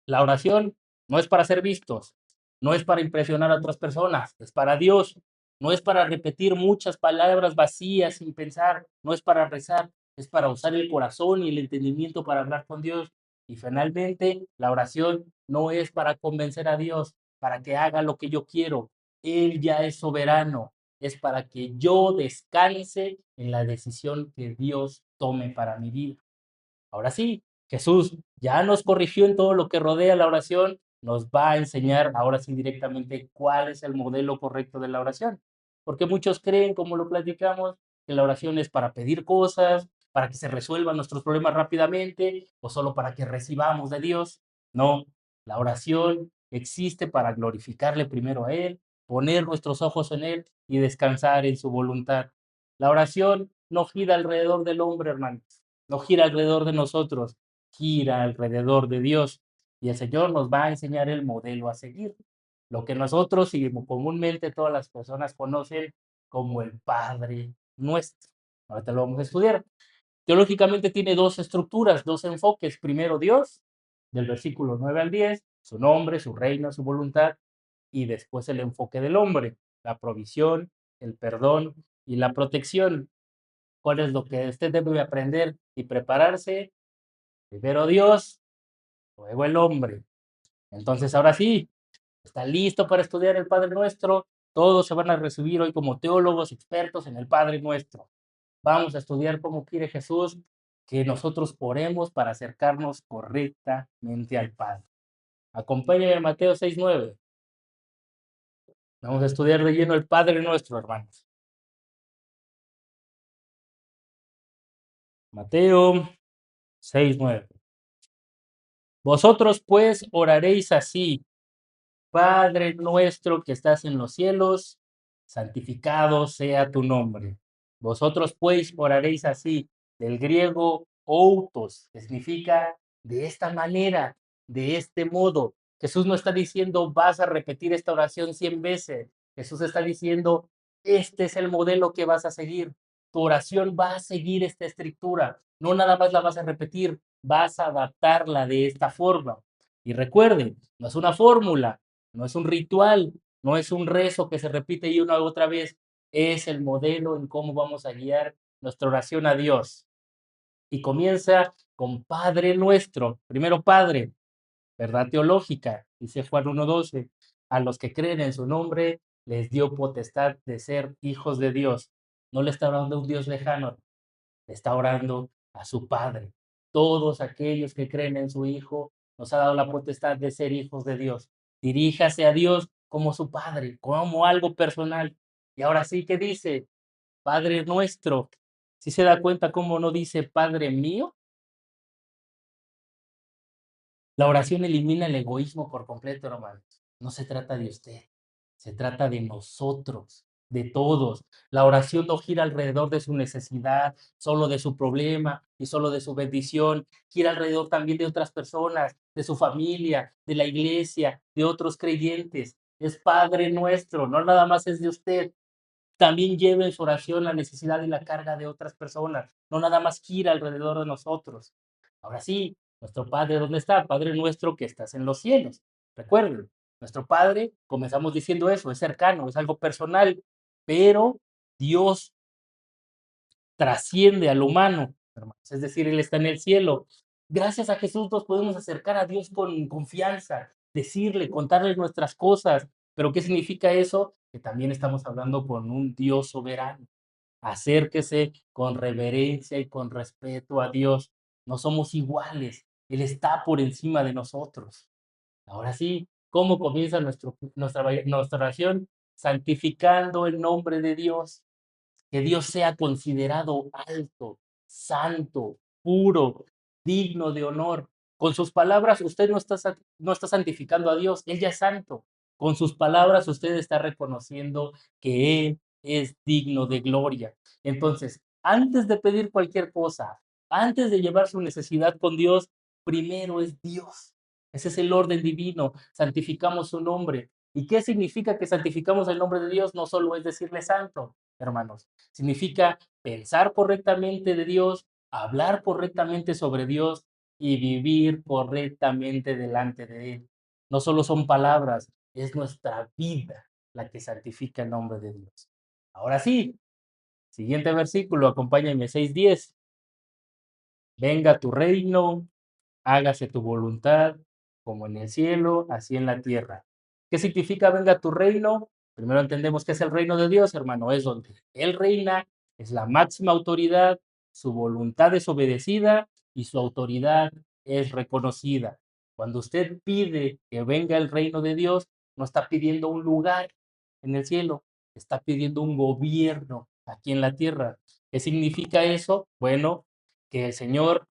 La oración no es para ser vistos, no es para impresionar a otras personas, es para Dios. No es para repetir muchas palabras vacías sin pensar, no es para rezar, es para usar el corazón y el entendimiento para hablar con Dios. Y finalmente, la oración no es para convencer a Dios, para que haga lo que yo quiero. Él ya es soberano, es para que yo descanse en la decisión que Dios tome para mi vida. Ahora sí, Jesús ya nos corrigió en todo lo que rodea la oración, nos va a enseñar ahora sí directamente cuál es el modelo correcto de la oración. Porque muchos creen, como lo platicamos, que la oración es para pedir cosas, para que se resuelvan nuestros problemas rápidamente o solo para que recibamos de Dios. No, la oración existe para glorificarle primero a Él, poner nuestros ojos en Él y descansar en su voluntad. La oración no gira alrededor del hombre, hermanos, no gira alrededor de nosotros, gira alrededor de Dios. Y el Señor nos va a enseñar el modelo a seguir. Lo que nosotros y comúnmente todas las personas conocen como el Padre Nuestro. Ahorita lo vamos a estudiar. Teológicamente tiene dos estructuras, dos enfoques. Primero Dios, del versículo 9 al 10, su nombre, su reino, su voluntad, y después el enfoque del hombre, la provisión, el perdón y la protección. ¿Cuál es lo que usted debe aprender y prepararse? Primero Dios, luego el hombre. Entonces, ahora sí, está listo para estudiar el Padre Nuestro. Todos se van a recibir hoy como teólogos expertos en el Padre Nuestro. Vamos a estudiar cómo quiere Jesús que nosotros oremos para acercarnos correctamente al Padre. Acompáñenme a Mateo 6:9. Vamos a estudiar de lleno el Padre Nuestro, hermanos. Mateo 6:9. Vosotros pues oraréis así: Padre nuestro que estás en los cielos, santificado sea tu nombre. Vosotros pues oraréis así, del griego outos, que significa de esta manera, de este modo. Jesús no está diciendo vas a repetir esta oración 100 veces. Jesús está diciendo este es el modelo que vas a seguir. Tu oración va a seguir esta estructura. No nada más la vas a repetir, vas a adaptarla de esta forma. Y recuerden, no es una fórmula, no es un ritual, no es un rezo que se repite y una u otra vez, es el modelo en cómo vamos a guiar nuestra oración a Dios. Y comienza con Padre nuestro, primero Padre, verdad teológica, dice Juan 1:12, a los que creen en su nombre les dio potestad de ser hijos de Dios. No le está hablando a un Dios lejano, le está orando a su Padre. Todos aquellos que creen en su Hijo nos ha dado la potestad de ser hijos de Dios. Diríjase a Dios como su Padre, como algo personal. Y ahora sí que dice, Padre nuestro. ¿Sí se da cuenta cómo no dice Padre mío? La oración elimina el egoísmo por completo, hermanos. No se trata de usted, se trata de nosotros, de todos. La oración no gira alrededor de su necesidad, solo de su problema y solo de su bendición. Gira alrededor también de otras personas, de su familia, de la iglesia, de otros creyentes. Es Padre nuestro, no nada más es de usted. También lleve en su oración la necesidad y la carga de otras personas, no nada más gira alrededor de nosotros. Ahora sí, nuestro Padre, ¿dónde está? Padre nuestro que estás en los cielos. Recuerden, nuestro Padre, comenzamos diciendo eso, es cercano, es algo personal, pero Dios trasciende al humano, hermanos, es decir, Él está en el cielo. Gracias a Jesús nos podemos acercar a Dios con confianza, decirle, contarle nuestras cosas. ¿Pero qué significa eso? Que también estamos hablando con un Dios soberano. Acérquese con reverencia y con respeto a Dios. No somos iguales. Él está por encima de nosotros. Ahora sí, ¿cómo comienza nuestra oración? Santificando el nombre de Dios. Que Dios sea considerado alto, santo, puro, digno de honor. Con sus palabras usted no está santificando a Dios, Él ya es santo. Con sus palabras usted está reconociendo que Él es digno de gloria. Entonces, antes de pedir cualquier cosa, antes de llevar su necesidad con Dios, primero es Dios. Ese es el orden divino. Santificamos su nombre. ¿Y qué significa que santificamos el nombre de Dios? No solo es decirle santo, hermanos. Significa pensar correctamente de Dios, hablar correctamente sobre Dios y vivir correctamente delante de Él. No solo son palabras, es nuestra vida la que santifica el nombre de Dios. Ahora sí, siguiente versículo, acompáñenme 6:10. Venga tu reino, hágase tu voluntad, como en el cielo, así en la tierra. ¿Qué significa venga tu reino? Primero entendemos que es el reino de Dios, hermano, es donde Él reina, es la máxima autoridad, su voluntad es obedecida y su autoridad es reconocida. Cuando usted pide que venga el reino de Dios, no está pidiendo un lugar en el cielo, está pidiendo un gobierno aquí en la tierra. ¿Qué significa eso? Bueno, que el Señor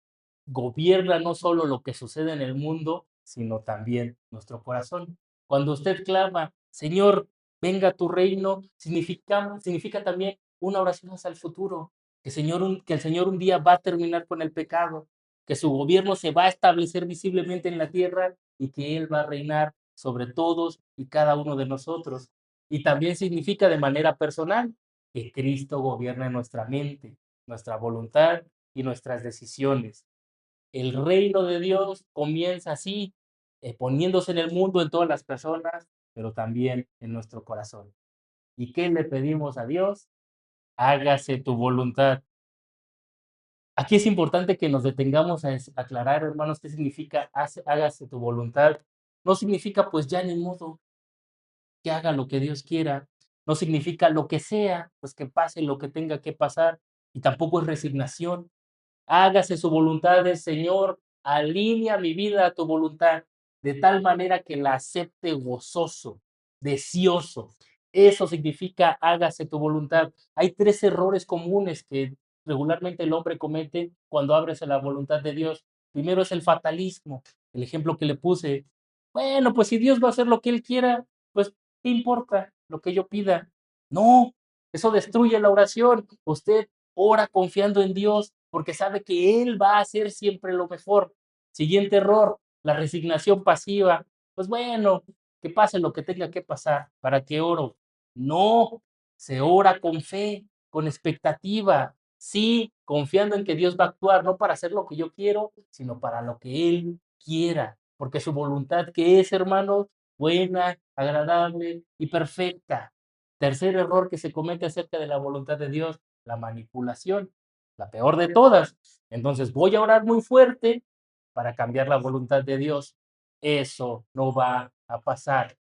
gobierna no solo lo que sucede en el mundo, sino también nuestro corazón. Cuando usted clama, Señor, venga tu reino, significa también una oración hacia el futuro, que el Señor un día va a terminar con el pecado, que su gobierno se va a establecer visiblemente en la tierra y que Él va a reinar sobre todos y cada uno de nosotros. Y también significa de manera personal que Cristo gobierna nuestra mente, nuestra voluntad y nuestras decisiones. El reino de Dios comienza así, poniéndose en el mundo en todas las personas, pero también en nuestro corazón. ¿Y qué le pedimos a Dios? Hágase tu voluntad. Aquí es importante que nos detengamos a aclarar, hermanos, qué significa hágase tu voluntad. No significa pues ya ni modo, que haga lo que Dios quiera. No significa lo que sea, pues que pase lo que tenga que pasar. Y tampoco es resignación. Hágase su voluntad del Señor, alinea mi vida a tu voluntad, de tal manera que la acepte gozoso, deseoso. Eso significa hágase tu voluntad. Hay tres errores comunes que regularmente el hombre comete cuando abres a la voluntad de Dios. Primero es el fatalismo, el ejemplo que le puse. Bueno, pues si Dios va a hacer lo que Él quiera, pues ¿qué importa lo que yo pida? No, eso destruye la oración. Usted ora confiando en Dios porque sabe que Él va a hacer siempre lo mejor. Siguiente error, la resignación pasiva. Pues bueno, que pase lo que tenga que pasar. ¿Para qué oro? No, se ora con fe, con expectativa. Sí, confiando en que Dios va a actuar, no para hacer lo que yo quiero, sino para lo que Él quiera. Porque su voluntad, que es, hermanos, buena, agradable y perfecta. Tercer error que se comete acerca de la voluntad de Dios, la manipulación, la peor de todas. Entonces voy a orar muy fuerte para cambiar la voluntad de Dios. Eso no va a pasar.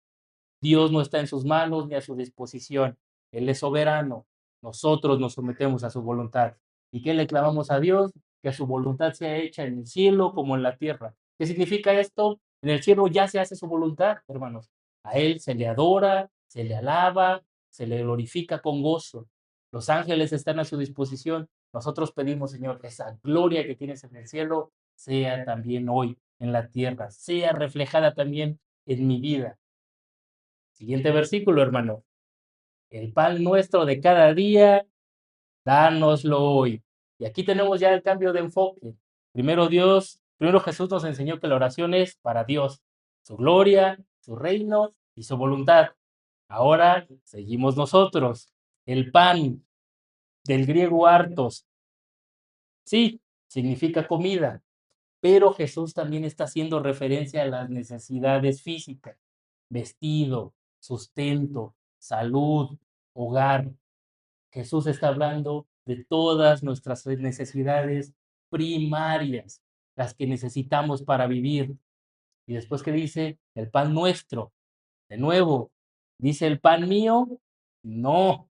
Dios no está en sus manos ni a su disposición. Él es soberano. Nosotros nos sometemos a su voluntad. ¿Y qué le clamamos a Dios? Que su voluntad sea hecha en el cielo como en la tierra. ¿Qué significa esto? En el cielo ya se hace su voluntad, hermanos. A Él se le adora, se le alaba, se le glorifica con gozo. Los ángeles están a su disposición. Nosotros pedimos, Señor, que esa gloria que tienes en el cielo sea también hoy en la tierra sea reflejada también en mi vida. Siguiente versículo, hermano. El pan nuestro de cada día, dánoslo hoy. Y aquí tenemos ya el cambio de enfoque. Primero Jesús nos enseñó que la oración es para Dios, su gloria, su reino y su voluntad. Ahora seguimos nosotros. El pan, del griego artos, sí, significa comida, pero Jesús también está haciendo referencia a las necesidades físicas, vestido, sustento, salud, hogar. Jesús está hablando de todas nuestras necesidades primarias, las que necesitamos para vivir. Y después que dice, el pan nuestro, de nuevo, dice el pan mío, no,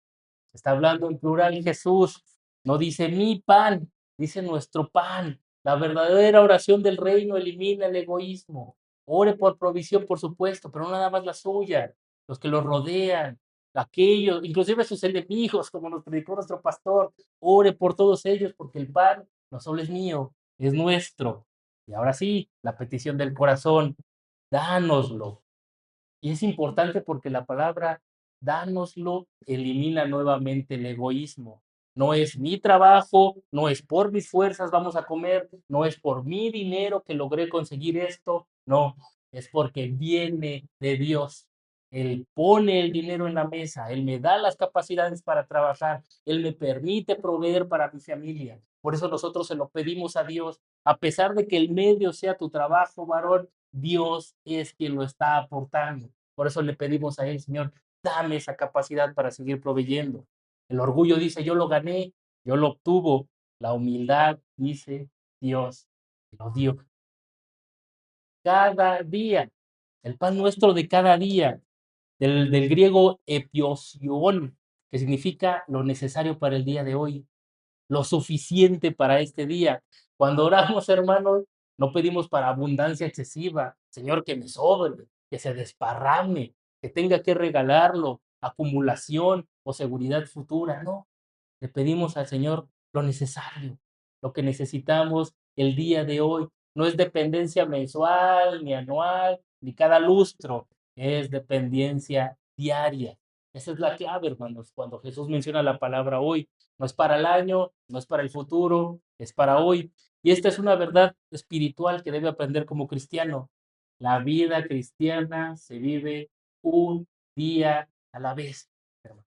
está hablando en plural Jesús, no dice mi pan, dice nuestro pan. La verdadera oración del reino elimina el egoísmo. Ore por provisión, por supuesto, pero no nada más la suya, los que lo rodean, aquellos, inclusive sus enemigos, como nos predicó nuestro pastor. Ore por todos ellos, porque el pan no solo es mío, es nuestro. Y ahora sí, la petición del corazón, dánoslo. Y es importante porque la palabra dánoslo elimina nuevamente el egoísmo. No es mi trabajo, no es por mis fuerzas vamos a comer, no es por mi dinero que logré conseguir esto, no, es porque viene de Dios. Él pone el dinero en la mesa, Él me da las capacidades para trabajar, Él me permite proveer para mi familia. Por eso nosotros se lo pedimos a Dios, a pesar de que el medio sea tu trabajo, varón, Dios es quien lo está aportando. Por eso le pedimos a Él, Señor, dame esa capacidad para seguir proveyendo. El orgullo dice, yo lo gané, yo lo obtuvo. La humildad dice, Dios lo dio. Cada día, el pan nuestro de cada día, del griego epiosion, que significa lo necesario para el día de hoy, lo suficiente para este día. Cuando oramos, hermanos, no pedimos para abundancia excesiva, Señor, que me sobre, que se desparrame, que tenga que regalarlo, acumulación o seguridad futura, no. Le pedimos al Señor lo necesario, lo que necesitamos el día de hoy. No es dependencia mensual, ni anual, ni cada lustro, es dependencia diaria. Esa es la clave, hermanos, cuando Jesús menciona la palabra hoy. No es para el año, no es para el futuro, es para hoy. Y esta es una verdad espiritual que debe aprender como cristiano. La vida cristiana se vive un día a la vez, hermano.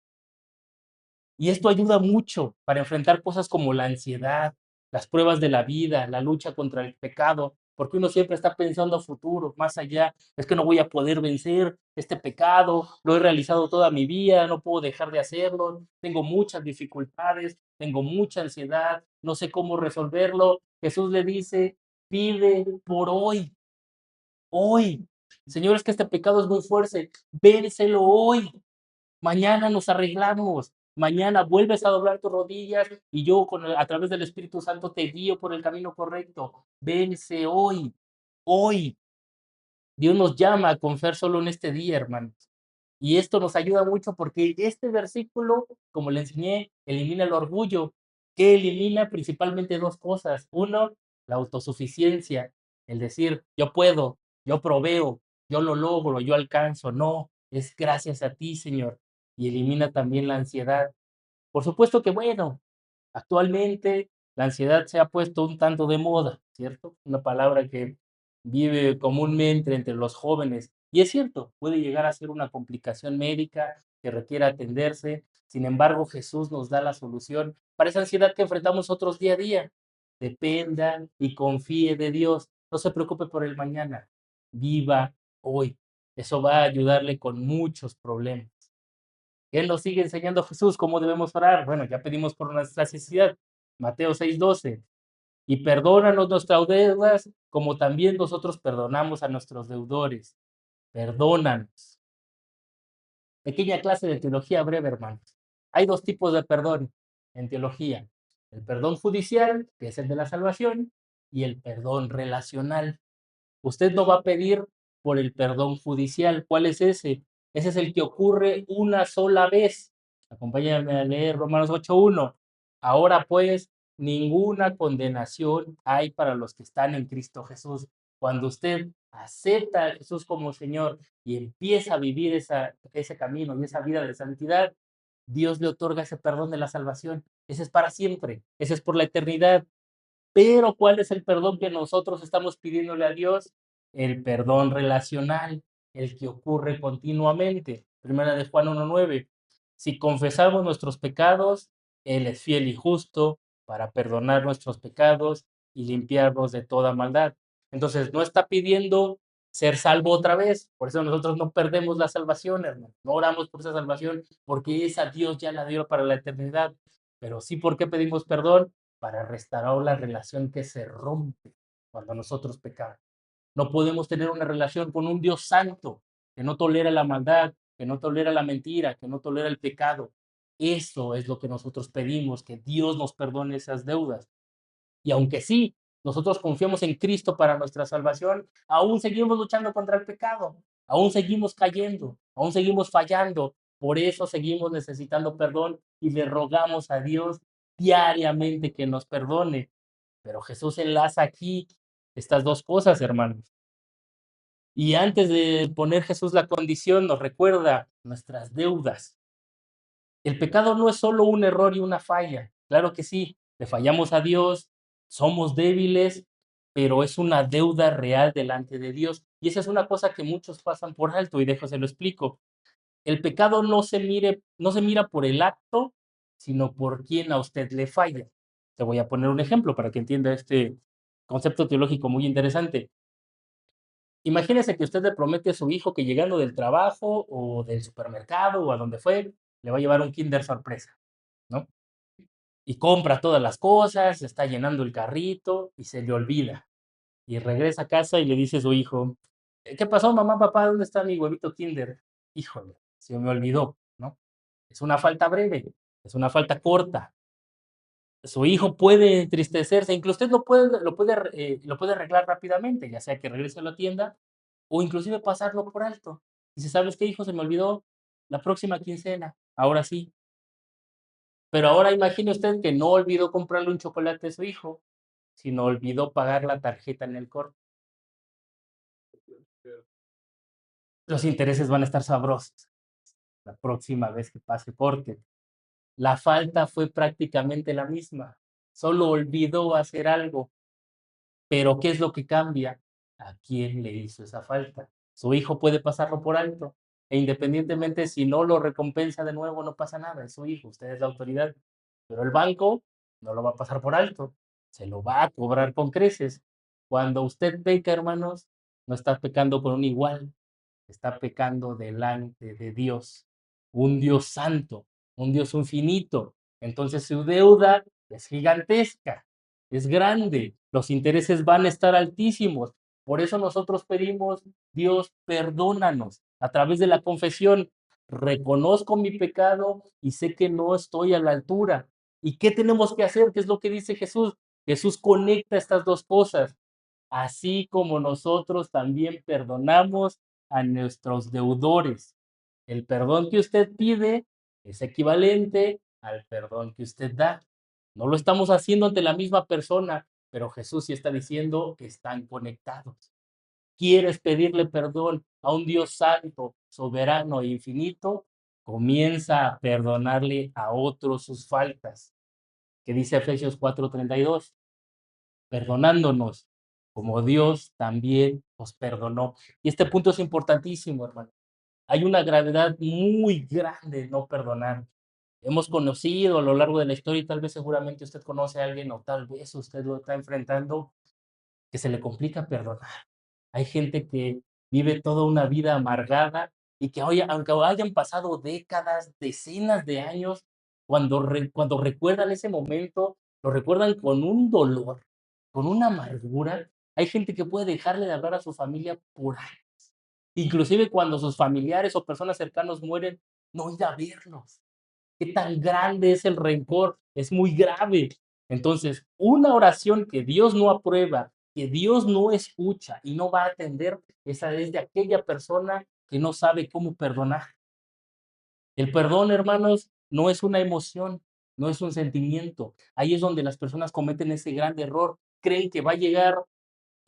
Y esto ayuda mucho para enfrentar cosas como la ansiedad, las pruebas de la vida, la lucha contra el pecado, porque uno siempre está pensando a futuro, más allá, es que no voy a poder vencer este pecado, lo he realizado toda mi vida, no puedo dejar de hacerlo, tengo muchas dificultades, tengo mucha ansiedad, no sé cómo resolverlo. Jesús le dice, pide por hoy, hoy. Señor, es que este pecado es muy fuerte, vénselo hoy. Mañana nos arreglamos. Mañana vuelves a doblar tus rodillas y yo a través del Espíritu Santo te guío por el camino correcto. Vence hoy, hoy. Dios nos llama a confiar solo en este día, hermanos. Y esto nos ayuda mucho porque este versículo, como le enseñé, elimina el orgullo, que elimina principalmente dos cosas. Uno, la autosuficiencia, el decir, yo puedo, yo proveo, yo lo logro, yo alcanzo. No, es gracias a ti, Señor. Y elimina también la ansiedad. Por supuesto que, bueno, actualmente la ansiedad se ha puesto un tanto de moda, ¿cierto? Una palabra que vive comúnmente entre los jóvenes. Y es cierto, puede llegar a ser una complicación médica que requiere atenderse. Sin embargo, Jesús nos da la solución para esa ansiedad que enfrentamos otros día a día. Dependa y confíe de Dios. No se preocupe por el mañana. Viva hoy. Eso va a ayudarle con muchos problemas. Él nos sigue enseñando Jesús cómo debemos orar. Bueno, ya pedimos por nuestra necesidad. Mateo 6:12. Y perdónanos nuestras deudas, como también nosotros perdonamos a nuestros deudores. Perdónanos. Pequeña clase de teología breve, hermanos. Hay dos tipos de perdón en teología. El perdón judicial, que es el de la salvación, y el perdón relacional. Usted no va a pedir por el perdón judicial. ¿Cuál es ese? Ese es el que ocurre una sola vez. Acompáñame a leer Romanos 8:1. Ahora pues, ninguna condenación hay para los que están en Cristo Jesús. Cuando usted acepta a Jesús como Señor y empieza a vivir ese camino y esa vida de santidad, Dios le otorga ese perdón de la salvación. Ese es para siempre, ese es por la eternidad. Pero ¿cuál es el perdón que nosotros estamos pidiéndole a Dios? El perdón relacional, el que ocurre continuamente. Primera de Juan 1:9. Si confesamos nuestros pecados, Él es fiel y justo para perdonar nuestros pecados y limpiarnos de toda maldad. Entonces, no está pidiendo ser salvo otra vez. Por eso nosotros no perdemos la salvación, hermano. No oramos por esa salvación porque esa Dios ya la dio para la eternidad. Pero sí, ¿por qué pedimos perdón? Para restaurar la relación que se rompe cuando nosotros pecamos. No podemos tener una relación con un Dios santo que no tolera la maldad, que no tolera la mentira, que no tolera el pecado. Eso es lo que nosotros pedimos, que Dios nos perdone esas deudas. Y aunque sí, nosotros confiamos en Cristo para nuestra salvación, aún seguimos luchando contra el pecado, aún seguimos cayendo, aún seguimos fallando. Por eso seguimos necesitando perdón y le rogamos a Dios diariamente que nos perdone. Pero Jesús enlaza aquí estas dos cosas, hermanos. Y antes de poner Jesús la condición, nos recuerda nuestras deudas. El pecado no es solo un error y una falla. Claro que sí, le fallamos a Dios, somos débiles, pero es una deuda real delante de Dios. Y esa es una cosa que muchos pasan por alto y se lo explico. El pecado no se mira por el acto, sino por quién a usted le falla. Te voy a poner un ejemplo para que entienda este concepto teológico muy interesante. Imagínese que usted le promete a su hijo que llegando del trabajo o del supermercado o a donde fue, le va a llevar un Kinder sorpresa, ¿no? Y compra todas las cosas, está llenando el carrito y se le olvida. Y regresa a casa y le dice a su hijo: ¿Qué pasó, mamá, papá? ¿Dónde está mi huevito Kinder? Híjole, se me olvidó, ¿no? Es una falta breve, es una falta corta. Su hijo puede entristecerse, incluso usted lo puede arreglar rápidamente, ya sea que regrese a la tienda o inclusive pasarlo por alto. Dice: ¿sabes qué, hijo? Se me olvidó la próxima quincena, ahora sí. Pero ahora imagine usted que no olvidó comprarle un chocolate a su hijo, sino olvidó pagar la tarjeta en el corte. Los intereses van a estar sabrosos la próxima vez que pase corte. La falta fue prácticamente la misma, solo olvidó hacer algo. Pero, ¿qué es lo que cambia? ¿A quién le hizo esa falta? Su hijo puede pasarlo por alto, e independientemente si no lo recompensa de nuevo, no pasa nada, es su hijo, usted es la autoridad. Pero el banco no lo va a pasar por alto, se lo va a cobrar con creces. Cuando usted peca, hermanos, no está pecando por un igual, está pecando delante de Dios, un Dios santo, un Dios infinito. Entonces su deuda es gigantesca, es grande, los intereses van a estar altísimos. Por eso nosotros pedimos: Dios, perdónanos a través de la confesión. Reconozco mi pecado y sé que no estoy a la altura. ¿Y qué tenemos que hacer? ¿Qué es lo que dice Jesús? Jesús conecta estas dos cosas. Así como nosotros también perdonamos a nuestros deudores. El perdón que usted pide es equivalente al perdón que usted da. No lo estamos haciendo ante la misma persona, pero Jesús sí está diciendo que están conectados. ¿Quieres pedirle perdón a un Dios santo, soberano e infinito? Comienza a perdonarle a otros sus faltas, que dice Efesios 4:32, perdonándonos como Dios también os perdonó. Y este punto es importantísimo, hermano. Hay una gravedad muy grande en no perdonar. Hemos conocido a lo largo de la historia y tal vez seguramente usted conoce a alguien o tal vez usted lo está enfrentando, que se le complica perdonar. Hay gente que vive toda una vida amargada y que hoy, aunque hayan pasado décadas, decenas de años, cuando recuerdan ese momento, lo recuerdan con un dolor, con una amargura. Hay gente que puede dejarle de hablar a su familia por años. Inclusive cuando sus familiares o personas cercanos mueren, no ir a verlos. Qué tan grande es el rencor, es muy grave. Entonces, una oración que Dios no aprueba, que Dios no escucha y no va a atender, esa es de aquella persona que no sabe cómo perdonar. El perdón, hermanos, no es una emoción, no es un sentimiento. Ahí es donde las personas cometen ese gran error. Creen que va a llegar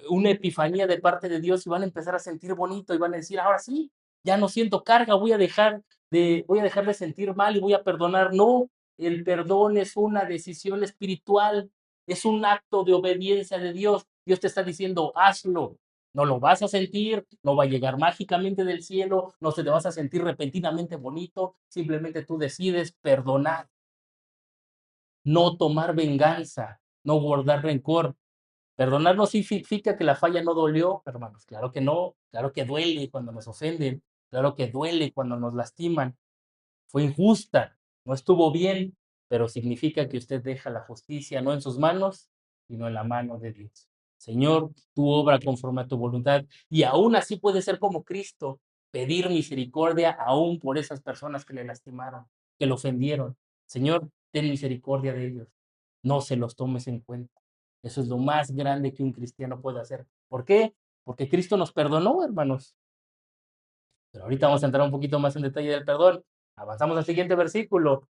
una epifanía de parte de Dios y van a empezar a sentir bonito y van a decir, ahora sí, ya no siento carga, voy a dejar de sentir mal y voy a perdonar. No, el perdón es una decisión espiritual, es un acto de obediencia de Dios. Dios te está diciendo, hazlo. No lo vas a sentir, no va a llegar mágicamente del cielo, no se te vas a sentir repentinamente bonito, simplemente tú decides perdonar, no tomar venganza, no guardar rencor. Perdonar no significa que la falla no dolió, hermanos, claro que no, claro que duele cuando nos ofenden, claro que duele cuando nos lastiman, fue injusta, no estuvo bien, pero significa que usted deja la justicia no en sus manos, sino en la mano de Dios. Señor, tú obra conforme a tu voluntad y aún así puede ser como Cristo, pedir misericordia aún por esas personas que le lastimaron, que lo ofendieron. Señor, ten misericordia de ellos, no se los tomes en cuenta. Eso es lo más grande que un cristiano puede hacer. ¿Por qué? Porque Cristo nos perdonó, hermanos. Pero ahorita vamos a entrar un poquito más en detalle del perdón. Avanzamos al siguiente versículo,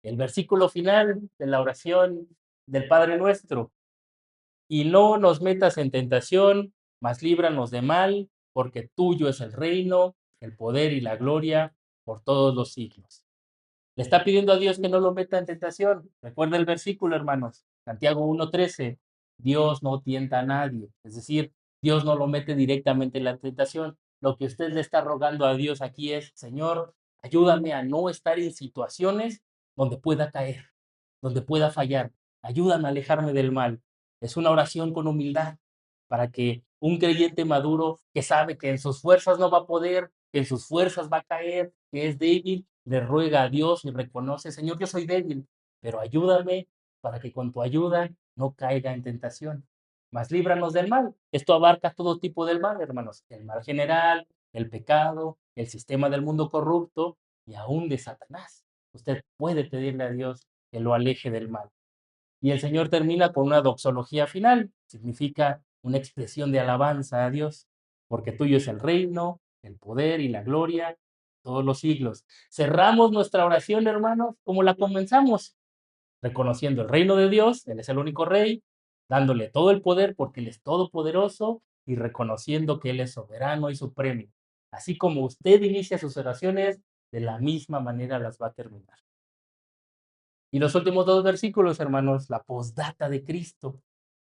el versículo final de la oración del Padre Nuestro. Y no nos metas en tentación, mas líbranos de mal, porque tuyo es el reino, el poder y la gloria por todos los siglos. Le está pidiendo a Dios que no lo meta en tentación. Recuerda el versículo, hermanos. Santiago 1:13. Dios no tienta a nadie. Es decir, Dios no lo mete directamente en la tentación. Lo que usted le está rogando a Dios aquí es, Señor, ayúdame a no estar en situaciones donde pueda caer, donde pueda fallar. Ayúdame a alejarme del mal. Es una oración con humildad para que un creyente maduro que sabe que en sus fuerzas no va a poder, que en sus fuerzas va a caer, que es débil, le ruega a Dios y reconoce, Señor, yo soy débil, pero ayúdame para que con tu ayuda no caiga en tentación. Mas líbranos del mal. Esto abarca todo tipo del mal, hermanos. El mal general, el pecado, el sistema del mundo corrupto y aún de Satanás. Usted puede pedirle a Dios que lo aleje del mal. Y el Señor termina con una doxología final, significa una expresión de alabanza a Dios, porque tuyo es el reino, el poder y la gloria, todos los siglos. Cerramos nuestra oración, hermanos, como la comenzamos, reconociendo el reino de Dios, Él es el único rey, dándole todo el poder porque Él es todopoderoso y reconociendo que Él es soberano y supremo. Así como usted inicia sus oraciones, de la misma manera las va a terminar. Y los últimos dos versículos, hermanos, la postdata de Cristo.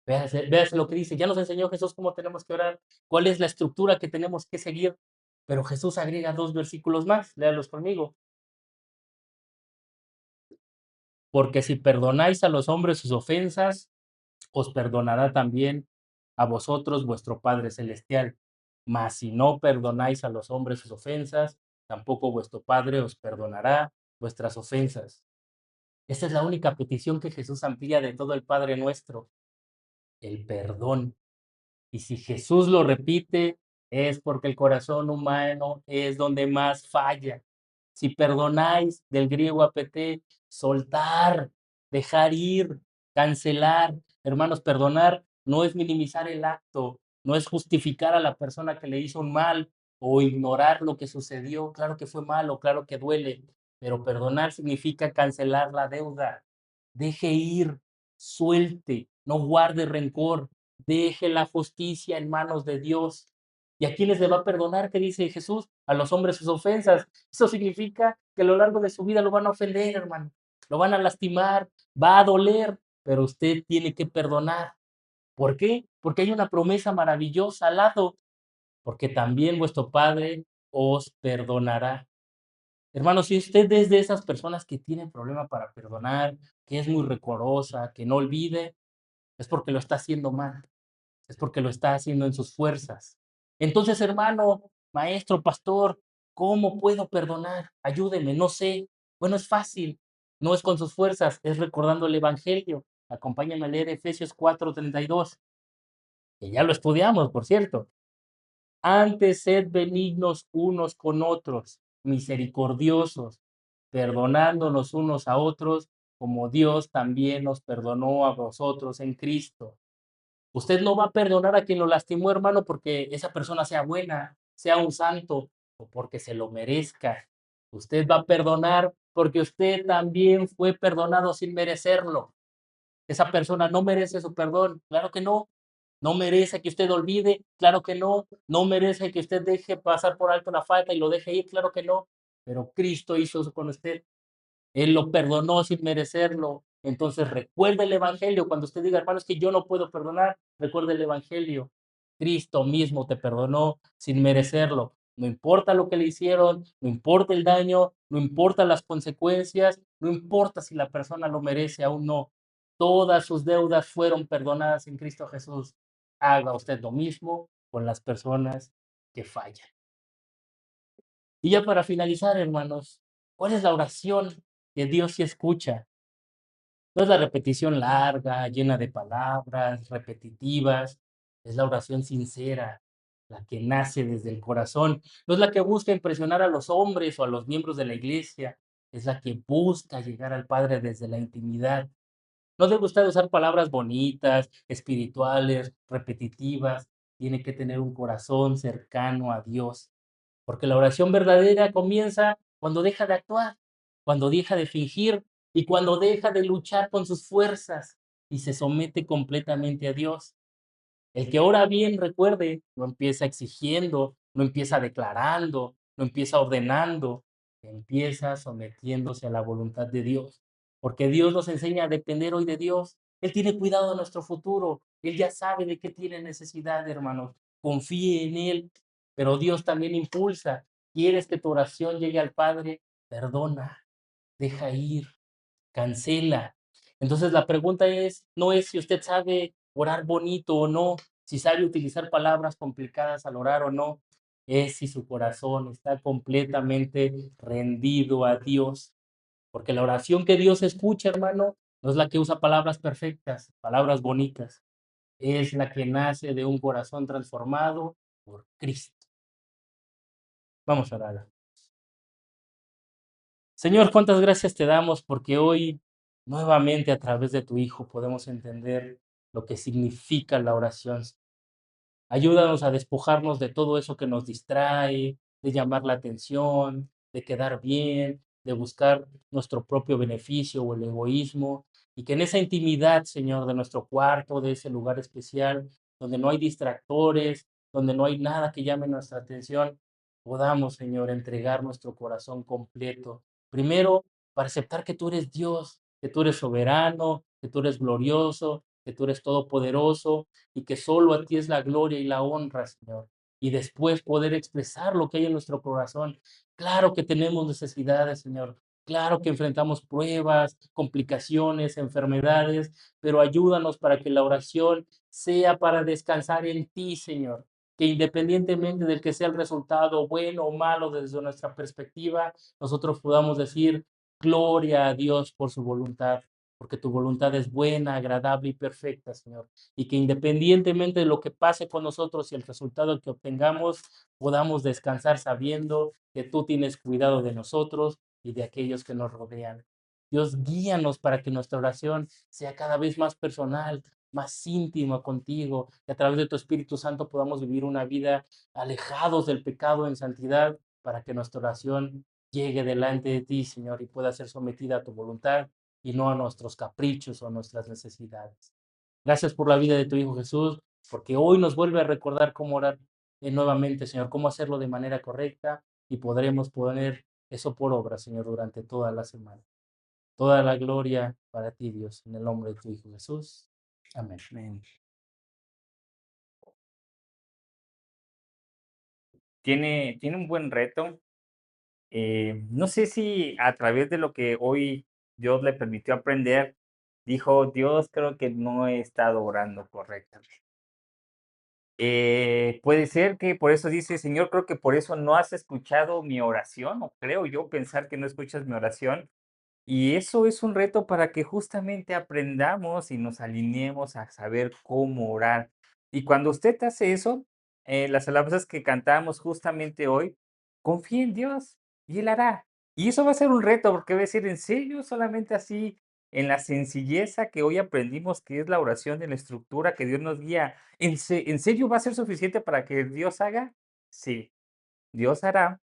Véase lo que dice. Ya nos enseñó Jesús cómo tenemos que orar, cuál es la estructura que tenemos que seguir. Pero Jesús agrega dos versículos más. Léalos conmigo. Porque si perdonáis a los hombres sus ofensas, os perdonará también a vosotros vuestro Padre Celestial. Mas si no perdonáis a los hombres sus ofensas, tampoco vuestro Padre os perdonará vuestras ofensas. Esta es la única petición que Jesús amplía de todo el Padre nuestro, el perdón. Y si Jesús lo repite, es porque el corazón humano es donde más falla. Si perdonáis, del griego apete, soltar, dejar ir, cancelar. Hermanos, perdonar no es minimizar el acto, no es justificar a la persona que le hizo un mal o ignorar lo que sucedió. Claro que fue malo, claro que duele, pero perdonar significa cancelar la deuda. Deje ir, suelte, no guarde rencor, deje la justicia en manos de Dios. ¿Y a quiénes le va a perdonar? ¿Qué dice Jesús? A los hombres sus ofensas. Eso significa que a lo largo de su vida lo van a ofender, hermano. Lo van a lastimar, va a doler, pero usted tiene que perdonar. ¿Por qué? Porque hay una promesa maravillosa al lado. Porque también vuestro Padre os perdonará. Hermano, si usted es de esas personas que tienen problema para perdonar, que es muy recorosa, que no olvide, es porque lo está haciendo mal, es porque lo está haciendo en sus fuerzas. Entonces, hermano, maestro, pastor, ¿cómo puedo perdonar? Ayúdeme, no sé. Bueno, es fácil, no es con sus fuerzas, es recordando el Evangelio. Acompáñame a leer Efesios 4:32, que ya lo estudiamos, por cierto. Antes sed benignos unos con otros, misericordiosos, perdonándonos unos a otros, como Dios también nos perdonó a vosotros en Cristo. Usted no va a perdonar a quien lo lastimó, hermano, porque esa persona sea buena, sea un santo o porque se lo merezca. Usted va a perdonar porque usted también fue perdonado sin merecerlo. Esa persona no merece su perdón, claro que no, ¿No merece que usted olvide? Claro que no. ¿No merece que usted deje pasar por alto la falta y lo deje ir? Claro que no. Pero Cristo hizo eso con usted. Él lo perdonó sin merecerlo. Entonces recuerde el Evangelio. Cuando usted diga, hermano, es que yo no puedo perdonar, recuerde el Evangelio. Cristo mismo te perdonó sin merecerlo. No importa lo que le hicieron, no importa el daño, no importa las consecuencias, no importa si la persona lo merece aún no. Todas sus deudas fueron perdonadas en Cristo Jesús. Haga usted lo mismo con las personas que fallan. Y ya para finalizar, hermanos, ¿cuál es la oración que Dios sí escucha? No es la repetición larga, llena de palabras repetitivas, es la oración sincera, la que nace desde el corazón. No es la que busca impresionar a los hombres o a los miembros de la iglesia, es la que busca llegar al Padre desde la intimidad. No debe usted usar palabras bonitas, espirituales, repetitivas. Tiene que tener un corazón cercano a Dios, porque la oración verdadera comienza cuando deja de actuar, cuando deja de fingir y cuando deja de luchar con sus fuerzas y se somete completamente a Dios. El que ora bien, recuerde, no empieza exigiendo, no empieza declarando, no empieza ordenando, empieza sometiéndose a la voluntad de Dios. Porque Dios nos enseña a depender hoy de Dios. Él tiene cuidado de nuestro futuro. Él ya sabe de qué tiene necesidad, hermanos. Confíe en Él. Pero Dios también impulsa. ¿Quieres que tu oración llegue al Padre? Perdona, deja ir, cancela. Entonces la pregunta es, no es si usted sabe orar bonito o no, si sabe utilizar palabras complicadas al orar o no, es si su corazón está completamente rendido a Dios. Porque la oración que Dios escucha, hermano, no es la que usa palabras perfectas, palabras bonitas, es la que nace de un corazón transformado por Cristo. Vamos a orar. Señor, cuántas gracias te damos porque hoy nuevamente a través de tu Hijo podemos entender lo que significa la oración. Ayúdanos a despojarnos de todo eso que nos distrae, de llamar la atención, de quedar bien, de buscar nuestro propio beneficio o el egoísmo, y que en esa intimidad, Señor, de nuestro cuarto, de ese lugar especial, donde no hay distractores, donde no hay nada que llame nuestra atención, podamos, Señor, entregar nuestro corazón completo. Primero, para aceptar que tú eres Dios, que tú eres soberano, que tú eres glorioso, que tú eres todopoderoso, y que solo a ti es la gloria y la honra, Señor. Y después poder expresar lo que hay en nuestro corazón. Claro que tenemos necesidades, Señor. Claro que enfrentamos pruebas, complicaciones, enfermedades, pero ayúdanos para que la oración sea para descansar en ti, Señor. Que independientemente del que sea el resultado, bueno o malo desde nuestra perspectiva, nosotros podamos decir, gloria a Dios por su voluntad, porque tu voluntad es buena, agradable y perfecta, Señor, y que independientemente de lo que pase con nosotros y el resultado que obtengamos, podamos descansar sabiendo que tú tienes cuidado de nosotros y de aquellos que nos rodean. Dios, guíanos para que nuestra oración sea cada vez más personal, más íntima contigo, que a través de tu Espíritu Santo podamos vivir una vida alejados del pecado en santidad, para que nuestra oración llegue delante de ti, Señor, y pueda ser sometida a tu voluntad y no a nuestros caprichos o a nuestras necesidades. Gracias por la vida de tu Hijo Jesús, porque hoy nos vuelve a recordar cómo orar nuevamente, Señor, cómo hacerlo de manera correcta y podremos poner eso por obra, Señor, durante toda la semana. Toda la gloria para ti, Dios, en el nombre de tu Hijo Jesús. Amén. Amén. Tiene un buen reto. No sé si a través de lo que hoy Dios le permitió aprender, dijo: "Dios, creo que no he estado orando correctamente". Puede ser que por eso dice: "Señor, creo que por eso no has escuchado mi oración", o creo yo pensar que no escuchas mi oración. Y eso es un reto para que justamente aprendamos y nos alineemos a saber cómo orar. Y cuando usted hace eso, las alabanzas que cantamos justamente hoy, confía en Dios y Él hará. Y eso va a ser un reto, porque va a decir, ¿en serio? Solamente así, en la sencilleza que hoy aprendimos, que es la oración, de la estructura que Dios nos guía, ¿en serio va a ser suficiente para que Dios haga? Sí, Dios hará,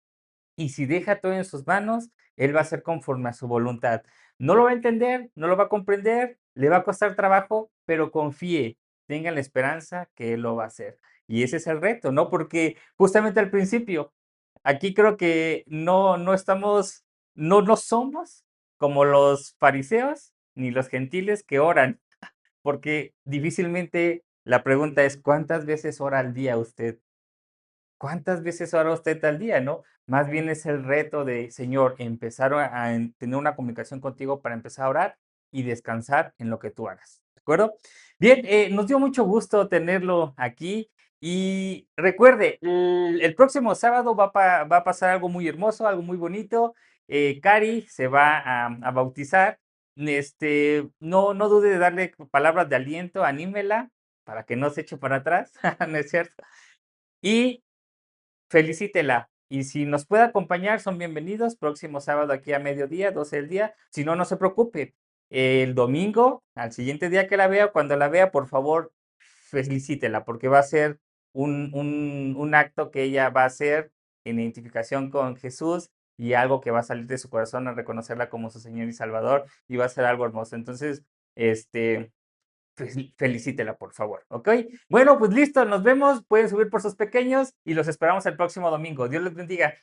y si deja todo en sus manos, Él va a hacer conforme a su voluntad. No lo va a entender, no lo va a comprender, le va a costar trabajo, pero confíe. tengan la esperanza que Él lo va a hacer. Y ese es el reto, ¿no? Porque justamente al principio, aquí creo que no estamos, no somos como los fariseos ni los gentiles que oran, porque difícilmente la pregunta es, ¿cuántas veces ora al día usted? ¿Cuántas veces ora usted al día, no? Más bien es el reto de, Señor, empezar tener una comunicación contigo para empezar a orar y descansar en lo que tú hagas, ¿de acuerdo? Bien, nos dio mucho gusto tenerlo aquí y recuerde, el próximo sábado va a pasar algo muy hermoso, algo muy bonito. Cari se va a bautizar. No dude de darle palabras de aliento, anímela para que no se eche para atrás, ¿no es cierto? Y felicítela. Y si nos puede acompañar, son bienvenidos. Próximo sábado aquí a mediodía, 12 del día. Si no, no se preocupe. El domingo, al siguiente día que la vea, cuando la vea, por favor, felicítela, porque va a ser un acto que ella va a hacer en identificación con Jesús y algo que va a salir de su corazón a reconocerla como su Señor y Salvador y va a ser algo hermoso. Entonces, este, felicítela, por favor, ¿ok? Bueno, pues listo, nos vemos. Pueden subir por sus pequeños y los esperamos el próximo domingo. Dios les bendiga.